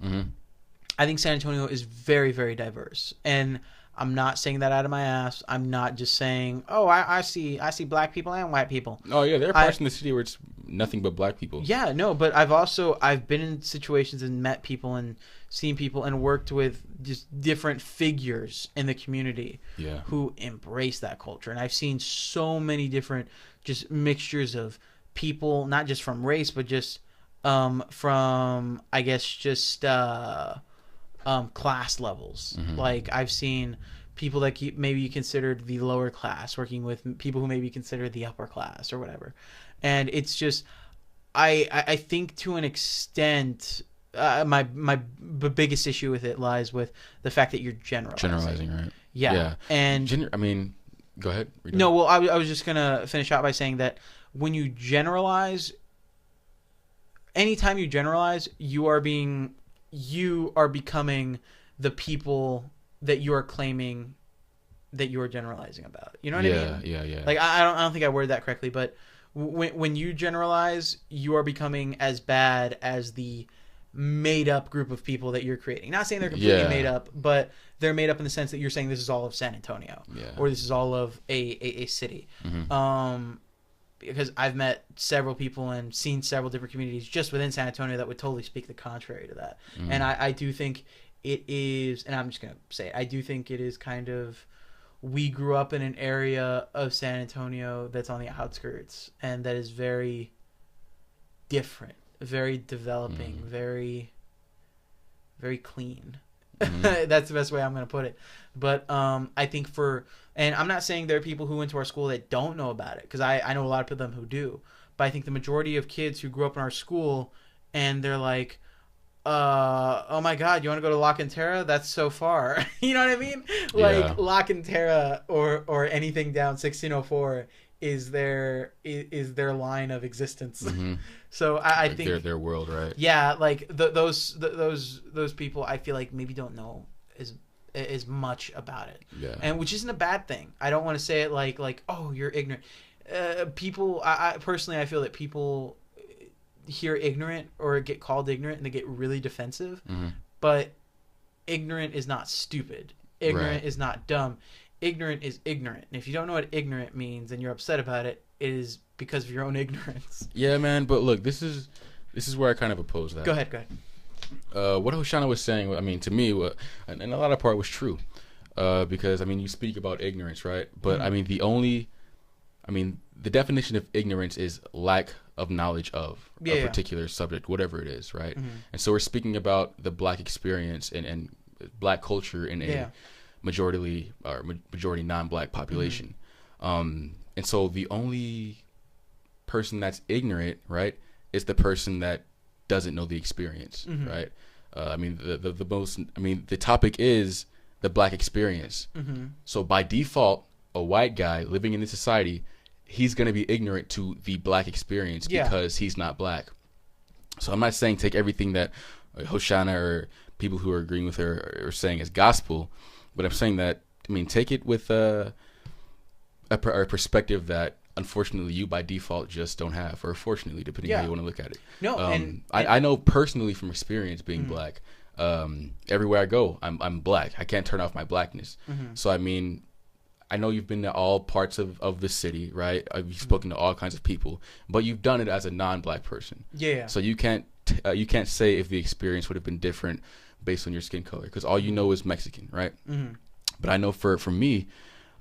I think San Antonio is very, very diverse. And I'm not saying that out of my ass. I'm not just saying, oh, I see black people and white people. Oh yeah, there are parts in the city where it's nothing but black people. Yeah, no, but I've been in situations and met people and seen people and worked with just different figures in the community who embrace that culture. And I've seen so many different just mixtures of people, not just from race, but just from, I guess, just class levels. Like, I've seen people that maybe considered the lower class working with people who may be considered the upper class or whatever. And it's just, I think to an extent, my biggest issue with it lies with the fact that you're generalizing, right? Yeah. And I mean, go ahead. No, well, I was just gonna finish out by saying that when you generalize, anytime you generalize, you are becoming the people that you are claiming that you're generalizing about. You know what I mean? Yeah. Like I don't think I worded that correctly, but when you generalize, you are becoming as bad as the made up group of people that you're creating. Not saying they're completely made up, but they're made up in the sense that you're saying this is all of San Antonio, or this is all of a city. Because I've met several people and seen several different communities just within San Antonio that would totally speak the contrary to that. And I do think it is, and I'm just going to say it, I do think it is kind of, we grew up in an area of San Antonio that's on the outskirts and that is very different, very developing, very, very clean. That's the best way I'm going to put it. But I think and I'm not saying there are people who went to our school that don't know about it, because I know a lot of them who do. But I think the majority of kids who grew up in our school and they're like, oh my God, you want to go to La Cantera? That's so far. You know what I mean? Like La Cantera or anything down 1604 is their line of existence. So I think their world, right? Yeah, like those people, I feel like maybe don't know as much about it. Yeah. And which isn't a bad thing. I don't want to say it like oh, you're ignorant. People, I personally, I feel that people hear ignorant or get called ignorant and they get really defensive. But ignorant is not stupid. Ignorant is not dumb. Ignorant is ignorant. And if you don't know what ignorant means and you're upset about it, it is because of your own ignorance. Yeah, man. But look, this is where I kind of oppose that. Go ahead. What Hoshana was saying, I mean, to me, and a lot of part was true. Because, I mean, you speak about ignorance, right? But, I mean, the definition of ignorance is lack of knowledge of a particular subject, whatever it is, right? And so we're speaking about the black experience and black culture in a majority non-black population. And so the only person that's ignorant, right, is the person that doesn't know the experience, right? I mean, the topic is the black experience. So by default, a white guy living in this society, he's going to be ignorant to the black experience because he's not black. So I'm not saying take everything that Hoshana or people who are agreeing with her are saying as gospel, but I'm saying that, I mean, take it with a perspective that unfortunately you by default just don't have, or fortunately, depending how you want to look at it. No, I know personally from experience being black, everywhere I go, I'm black. I can't turn off my blackness. So, I mean, I know you've been to all parts of the city, right? You've spoken to all kinds of people, but you've done it as a non-black person. Yeah. So you can't say if the experience would have been different based on your skin color, because all you know is Mexican, right? But I know for me,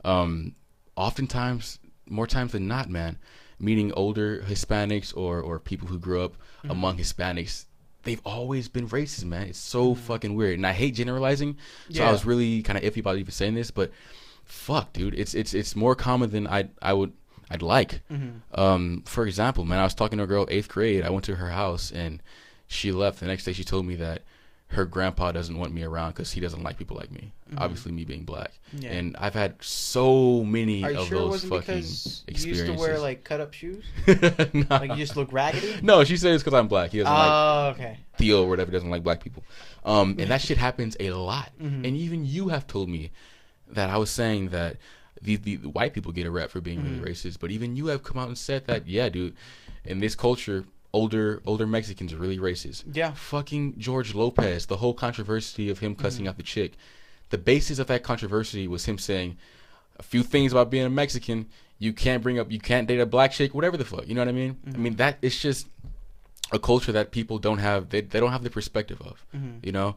oftentimes, more times than not, man, meeting older Hispanics or people who grew up among Hispanics, they've always been racist, man. It's so fucking weird, and I hate generalizing. So I was really kind of iffy about even saying this, but fuck, dude, it's more common than I'd like. For example, man, I was talking to a girl 8th grade. I went to her house and she left. The next day she told me that her grandpa doesn't want me around because he doesn't like people like me. Obviously, me being black. And I've had so many of those fucking experiences. You used to wear like cut up shoes? Nah. Like you just look raggedy? No, she said it's because I'm black. He doesn't okay. Theo or whatever doesn't like black people. And that shit happens a lot. And even you have told me that I was saying that the white people get a rap for being really racist, but even you have come out and said that, yeah, dude, in this culture, older Mexicans are really racist. Yeah. Fucking George Lopez, the whole controversy of him cussing out the chick, the basis of that controversy was him saying a few things about being a Mexican. You can't date a black chick, whatever the fuck. You know what I mean? I mean, that it's just a culture that people don't have. They don't have the perspective of. You know.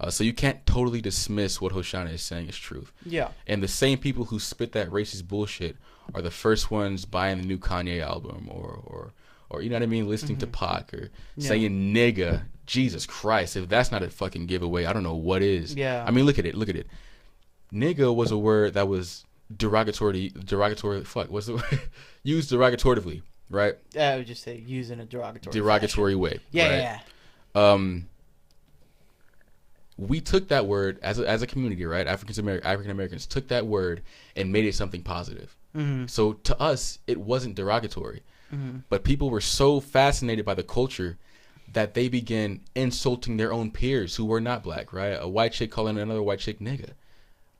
So you can't totally dismiss what Hoshana is saying is truth. Yeah. And the same people who spit that racist bullshit are the first ones buying the new Kanye album or you know what I mean, listening to Pac or saying nigga. Jesus Christ, if that's not a fucking giveaway, I don't know what is. Yeah. I mean, look at it. Nigga was a word that was derogatory, fuck, what's the word? Used derogatorily, right? I would just say used in a derogatory way. Yeah, right? We took that word as a community, right? African Americans took that word and made it something positive. So to us, it wasn't derogatory, but people were so fascinated by the culture that they began insulting their own peers who were not black, right? A white chick calling another white chick nigga.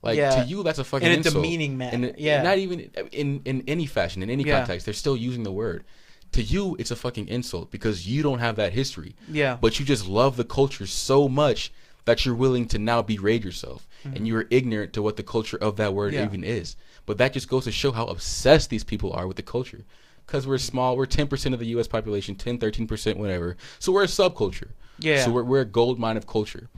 Like, Yeah. to you, that's a fucking In a insult. demeaning manner. And not even in any fashion, in any context, they're still using the word. To you, it's a fucking insult because you don't have that history. Yeah. But you just love the culture so much that you're willing to now berate yourself. And you are ignorant to what the culture of that word even is. But that just goes to show how obsessed these people are with the culture. Because we're small. We're 10% of the U.S. population, 10, 13%, whatever. So we're a subculture. Yeah. So we're a gold mine of culture.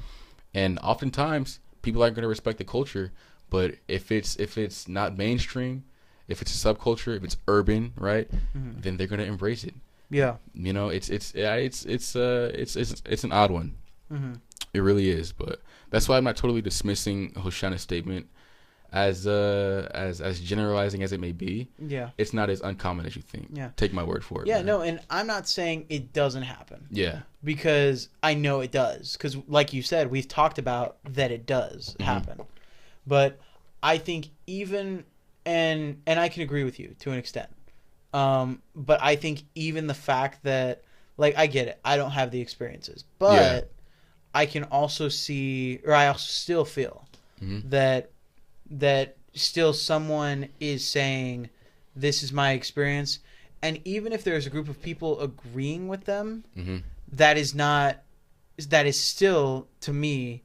And oftentimes, people aren't going to respect the culture. But if it's not mainstream, if it's a subculture, if it's urban, right, then they're going to embrace it. Yeah. You know, it's an odd one. It really is. But that's why I'm not totally dismissing Hoshana's statement as generalizing as it may be. Yeah. It's not as uncommon as you think. Yeah. Take my word for it. Yeah, man. no, and I'm not saying it doesn't happen. Yeah. Because I know it does. Because like you said, we've talked about that it does happen. But I think even, and I can agree with you to an extent. But I think even the fact that, like, I get it. I don't have the experiences. But I can also see, or I also still feel that still someone is saying, this is my experience. And even if there's a group of people agreeing with them, that is still, to me,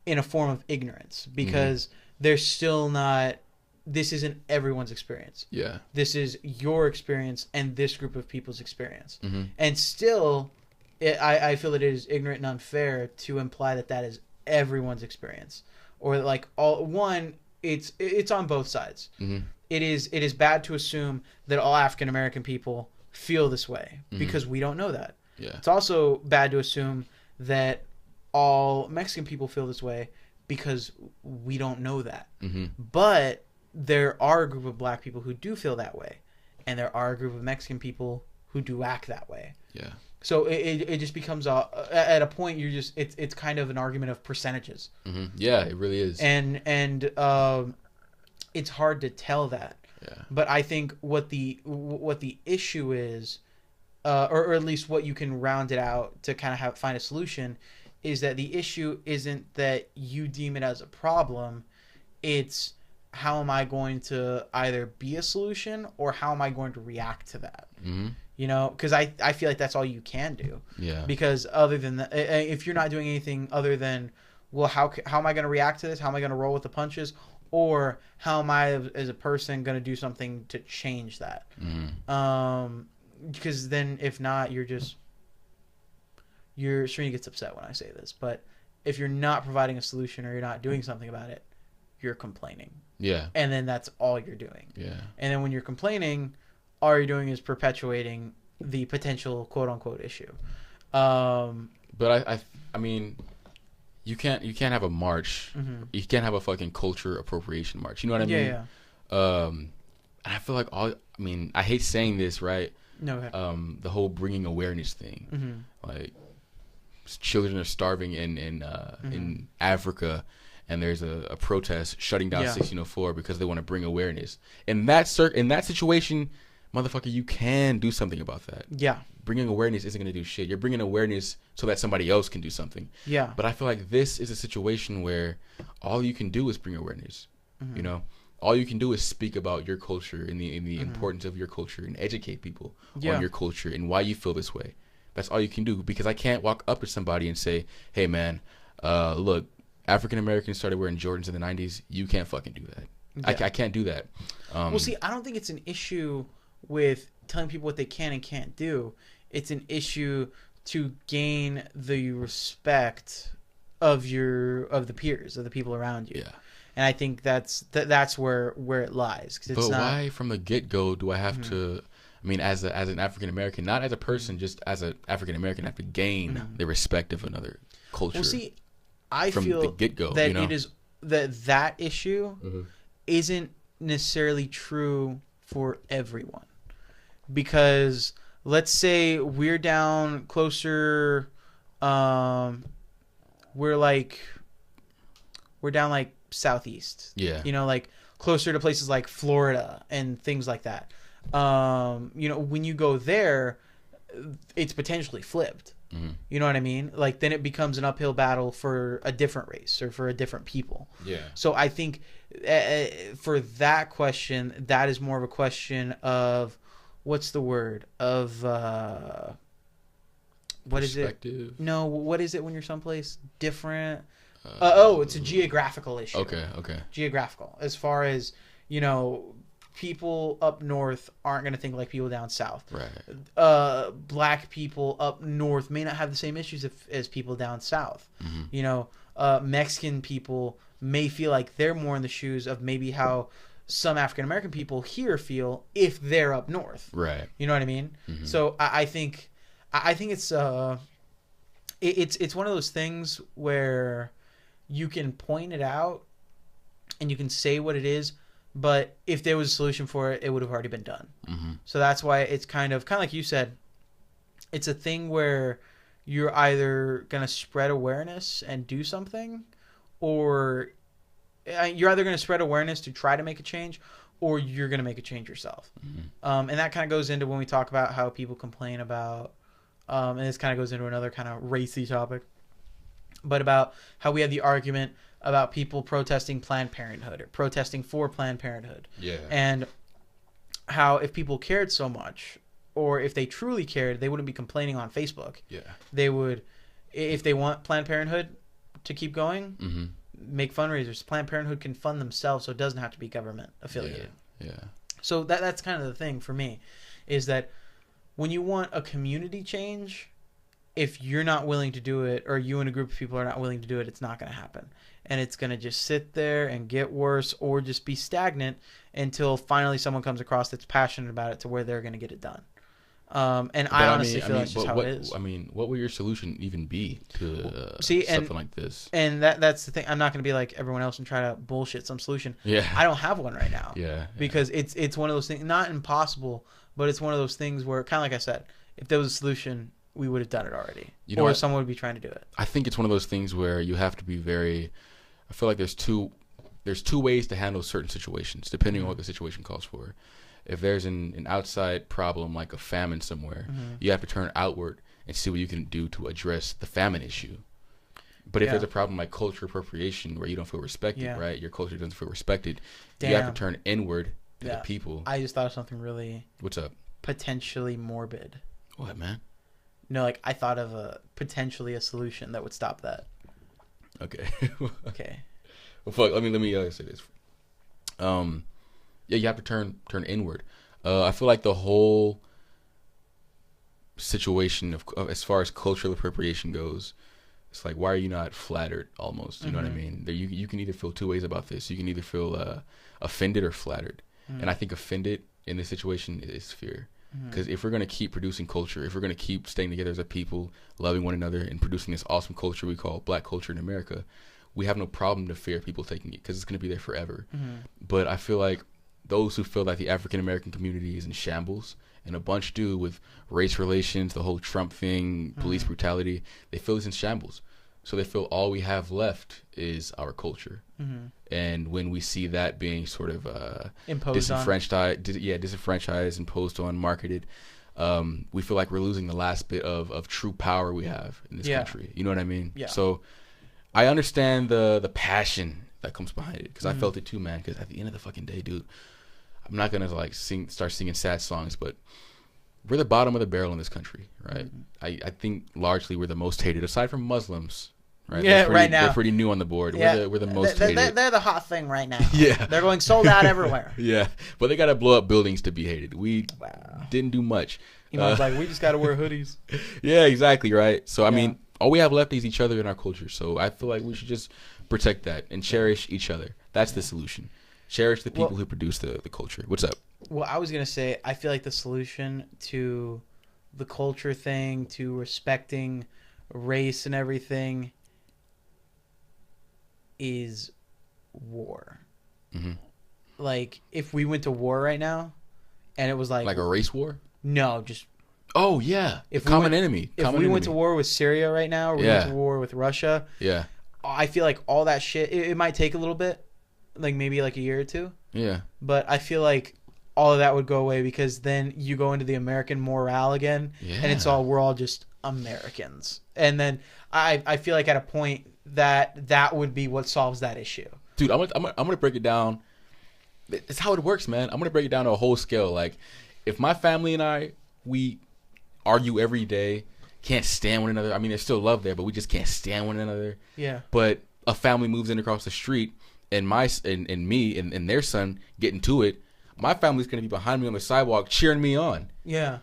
in a form of ignorance. Because they're still not, this isn't everyone's experience. Yeah. This is your experience and this group of people's experience. And still, I feel that it is ignorant and unfair to imply that is everyone's experience. Or like it's on both sides. It is bad to assume that all African American people feel this way because we don't know that. Yeah. It's also bad to assume that all Mexican people feel this way because we don't know that. But there are a group of black people who do feel that way, and there are a group of Mexican people who do act that way. Yeah. So it just becomes at a point you're just it's kind of an argument of percentages. Yeah, it really is. And it's hard to tell that. Yeah. But I think what the issue is, or at least what you can round it out to kind of find a solution, is that the issue isn't that you deem it as a problem. It's how am I going to either be a solution or how am I going to react to that? You know, because I feel like that's all you can do. Yeah. Because other than that, if you're not doing anything other than, well, how am I going to react to this? How am I going to roll with the punches? Or how am I as a person going to do something to change that? Because then if not, Serena gets upset when I say this, but if you're not providing a solution or you're not doing something about it, you're complaining. Yeah. And then that's all you're doing. Yeah. And then when you're complaining, all you're doing is perpetuating the potential quote unquote issue. But I mean, you can't have a march. You can't have a fucking culture appropriation march. You know what I mean? Yeah. And I feel like I hate saying this, right? No. The whole bringing awareness thing. Like, children are starving in Africa, and there's a protest shutting down 1604 because they want to bring awareness. In that situation, motherfucker, you can do something about that. Yeah. Bringing awareness isn't going to do shit. You're bringing awareness so that somebody else can do something. Yeah. But I feel like this is a situation where all you can do is bring awareness. You know, all you can do is speak about your culture and the importance of your culture and educate people on your culture and why you feel this way. That's all you can do, because I can't walk up to somebody and say, hey, man, look, African Americans started wearing Jordans in the 90s. You can't fucking do that. Yeah. I can't do that. Well, see, I don't think it's an issue with telling people what they can and can't do. It's an issue to gain the respect of the peers, of the people around you. Yeah. And I think that's where it lies. But why from the get-go do I have to... I mean, as an African American, not as a person, just as an African American, I have to gain the respect of another culture. Well, see, I feel the get-go, that it is that issue isn't necessarily true for everyone, because let's say we're down closer, we're down like southeast, you know, like closer to places like Florida and things like that. You know, when you go there, it's potentially flipped. Mm-hmm. You know what I mean? Like, then it becomes an uphill battle for a different race or for a different people. Yeah. So I think for that question, that is more of a question of, what's the word? Of, what is it? No, what is it when you're someplace different? It's a geographical issue. Okay. Geographical. As far as, people up north aren't going to think like people down south. Right. Black people up north may not have the same issues as people down south. Mm-hmm. Mexican people may feel like they're more in the shoes of maybe how some African American people here feel if they're up north. Right. You know what I mean? Mm-hmm. So I think it's it's one of those things where you can point it out and you can say what it is, but if there was a solution for it, it would have already been done. Mm-hmm. So that's why it's kind of like you said, it's a thing where you're either going to spread awareness and do something, or you're either going to spread awareness to try to make a change, or you're going to make a change yourself. Mm-hmm. And that kind of goes into when we talk about how people complain about, and this kind of goes into another kind of racy topic, but about how we have the argument about people protesting Planned Parenthood or protesting for Planned Parenthood. Yeah. And how if people cared so much, or if they truly cared, they wouldn't be complaining on Facebook. Yeah. They would, if they want Planned Parenthood to keep going, mm-hmm. make fundraisers. Planned Parenthood can fund themselves, so it doesn't have to be government affiliated. Yeah. So that's kind of the thing for me, is that when you want a community change, if you're not willing to do it, or you and a group of people are not willing to do it, it's not going to happen. And it's going to just sit there and get worse, or just be stagnant until finally someone comes across that's passionate about it to where they're going to get it done. And I honestly feel that's just how it is. I mean, what would your solution even be to something like this? And that's the thing. I'm not going to be like everyone else and try to bullshit some solution. Yeah. I don't have one right now. Yeah. Because it's one of those things, not impossible, but it's one of those things where, kind of like I said, if there was a solution, we would have done it already. Or someone would be trying to do it. I think it's one of those things where you have to be very... I feel like there's two ways to handle certain situations, depending on what the situation calls for. If there's an outside problem like a famine somewhere, you have to turn outward and see what you can do to address the famine issue. But if there's a problem like culture appropriation where you don't feel respected, right? Your culture doesn't feel respected. You have to turn inward to the people. I just thought of something really... What's up? Potentially morbid. What, man? No, like I thought of potentially a solution that would stop that. Okay. Okay. Well, fuck. Let me say this. You have to turn inward. I feel like the whole situation of as far as cultural appropriation goes, it's like, why are you not flattered? Almost, you know what I mean? You can either feel two ways about this. You can either feel offended or flattered, and I think offended in this situation is fear. Because if we're going to keep producing culture, if we're going to keep staying together as a people, loving one another, and producing this awesome culture we call Black culture in America, we have no problem to fear people taking it, because it's going to be there forever. But I feel like those who feel that the African American community is in shambles, and a bunch do with race relations, the whole Trump thing, police brutality, they feel it's in shambles. So they feel all we have left is our culture. And when we see that being sort of disenfranchised, imposed on, marketed, we feel like we're losing the last bit of true power we have in this country. You know what I mean? Yeah. So I understand the passion that comes behind it, because I felt it too, man. Because at the end of the fucking day, dude, I'm not gonna like start singing sad songs, but we're the bottom of the barrel in this country, right? I think largely we're the most hated, aside from Muslims, right? Yeah, right now they're pretty new on the board. Yeah. We're the most hated. They're the hot thing right now. Yeah, they're going sold out everywhere. Yeah, but they gotta blow up buildings to be hated. We didn't do much. Eman's like, we just gotta wear hoodies. Yeah, exactly, right. So I mean, all we have left is each other and our culture. So I feel like we should just protect that and cherish each other. That's the solution. Cherish the people who produce the culture. What's up? Well, I was going to say, I feel like the solution to the culture thing, to respecting race and everything, is war. Like, if we went to war right now, and it was like a race war? No, just... Oh, yeah. If common enemy. If we went to war with Syria right now, or we went to war with Russia, I feel like all that shit, it might take a little bit, like maybe like a year or two. Yeah. But I feel like all of that would go away, because then you go into the American morale again, and it's all, we're all just Americans. And then I feel like at a point that would be what solves that issue. Dude, I'm gonna break it down. It's how it works, man. I'm gonna break it down to a whole scale. Like, if my family and we argue every day, can't stand one another. I mean, there's still love there, but we just can't stand one another. Yeah. But a family moves in across the street, and me and their son get into it. My family's gonna be behind me on the sidewalk cheering me on. Yeah.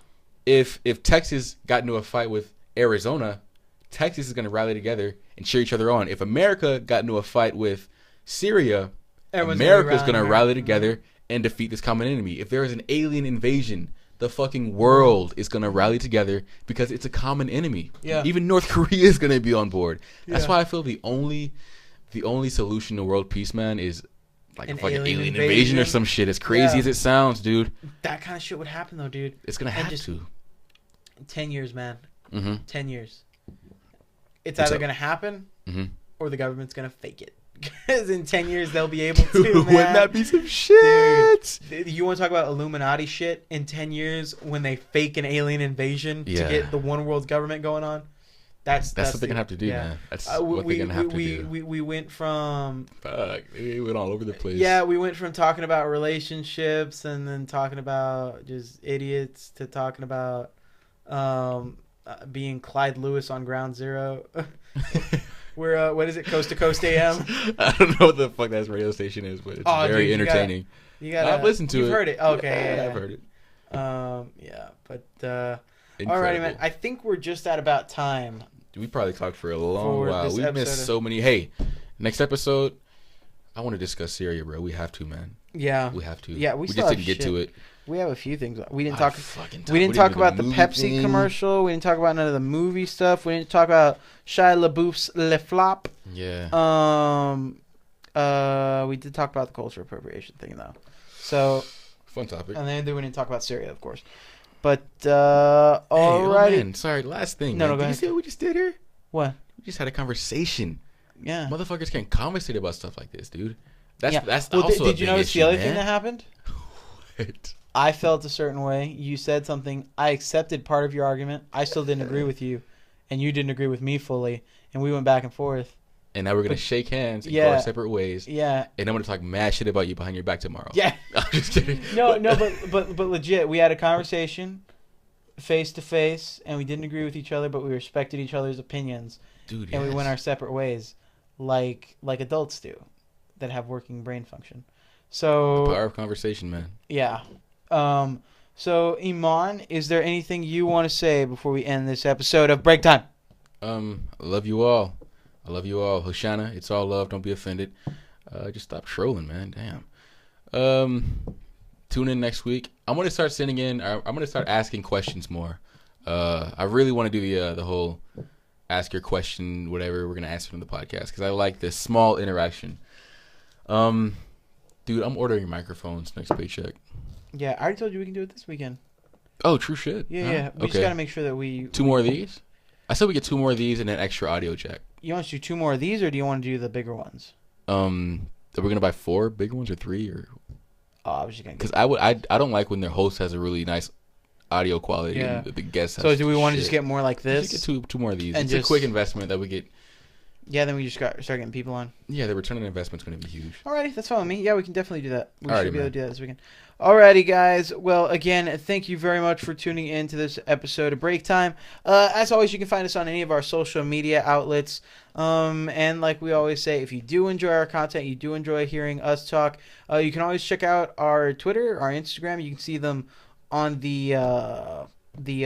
If Texas got into a fight with Arizona, Texas is gonna rally together and cheer each other on. If America got into a fight with Syria, America's gonna rally together and defeat this common enemy. If there is an alien invasion, the fucking world is gonna rally together because it's a common enemy. Yeah. Even North Korea is gonna be on board. That's why I feel the only solution to world peace, man, is like a fucking alien invasion or some shit. As crazy as it sounds, dude. That kind of shit would happen, though, dude. It's gonna have to. 10 years, man. 10 years. It's What's either up? gonna happen, or the government's gonna fake it. Because in 10 years they'll be able to. Man. Wouldn't that be some shit? Dude, you want to talk about Illuminati shit? In 10 years, when they fake an alien invasion to get the one world government going on, that's what they're gonna have to do, man. That's what they're gonna have to do. We went from we went all over the place. Yeah, we went from talking about relationships and then talking about just idiots to talking about being Clyde Lewis on Ground Zero. We're what is it? Coast to Coast AM. I don't know what the fuck that radio station is, but it's very entertaining. I've listened to it. You've heard it. Okay, yeah. I've heard it. Yeah, but alrighty, man. I think we're just at about time. We probably talked for a long while. We missed so many. Hey, next episode, I want to discuss Syria, bro. We have to, man. Yeah, we have to. Yeah, we just didn't get to it. We have a few things. We didn't talk. We didn't talk about the Pepsi commercial. We didn't talk about none of the movie stuff. We didn't talk about Shia LaBeouf's Le Flop. Yeah. We did talk about the cultural appropriation thing, though. So fun topic. And then we didn't talk about Syria, of course. But alrighty. Hey, sorry, last thing. No, man. go ahead. You see what we just did here? What? We just had a conversation. Yeah. Motherfuckers can't conversate about stuff like this, dude. That's well, also did you notice issue, the other man. thing that happened? What? I felt a certain way. You said something. I accepted part of your argument. I still didn't agree with you, and you didn't agree with me fully. And we went back and forth. And now we're gonna shake hands and go our separate ways. Yeah. And I'm gonna talk mad shit about you behind your back tomorrow. Yeah. I'm just kidding. No, but legit, we had a conversation, face to face, and we didn't agree with each other, but we respected each other's opinions. Dude, and we went our separate ways, like adults do, that have working brain function. So the power of conversation, man. Yeah. So Eman, is there anything you want to say before we end this episode of Break Time? I love you all. I love you all. Hoshana, it's all love. Don't be offended. Just stop trolling, man. Damn. Tune in next week. I'm gonna start sending in. I'm gonna start asking questions more. I really want to do the whole ask your question, whatever we're gonna answer in the podcast, because I like this small interaction. Dude, I'm ordering microphones next paycheck. Yeah, I already told you we can do it this weekend. Oh, true shit. Yeah. We just gotta make sure that we 2 more of these. I said we get 2 more of these and an extra audio jack. You want to do 2 more of these, or do you want to do the bigger ones? Are we gonna buy 4 bigger ones or 3 or? Oh, I was just gonna. Because I don't like when their host has a really nice audio quality and the guest has. So do we want to just get more like this? Just get 2 more of these. And it's a quick investment that we get. Yeah, then we just start getting people on. Yeah, the return on investment's going to be huge. Alrighty, that's fine with me. Yeah, we can definitely do that. We should be able to do that this weekend. Alrighty, guys. Well, again, thank you very much for tuning in to this episode of Break Time. As always, you can find us on any of our social media outlets. And like we always say, if you do enjoy our content, you do enjoy hearing us talk, you can always check out our Twitter, our Instagram. You can see them on the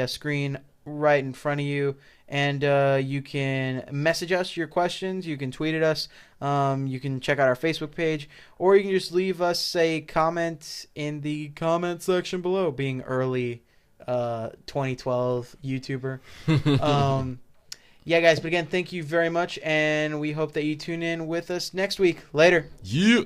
screen right in front of you. And you can message us your questions. You can tweet at us. You can check out our Facebook page. Or you can just leave us a comment in the comment section below, being early 2012 YouTuber. Yeah, guys. But again, thank you very much. And we hope that you tune in with us next week. Later. Yeah.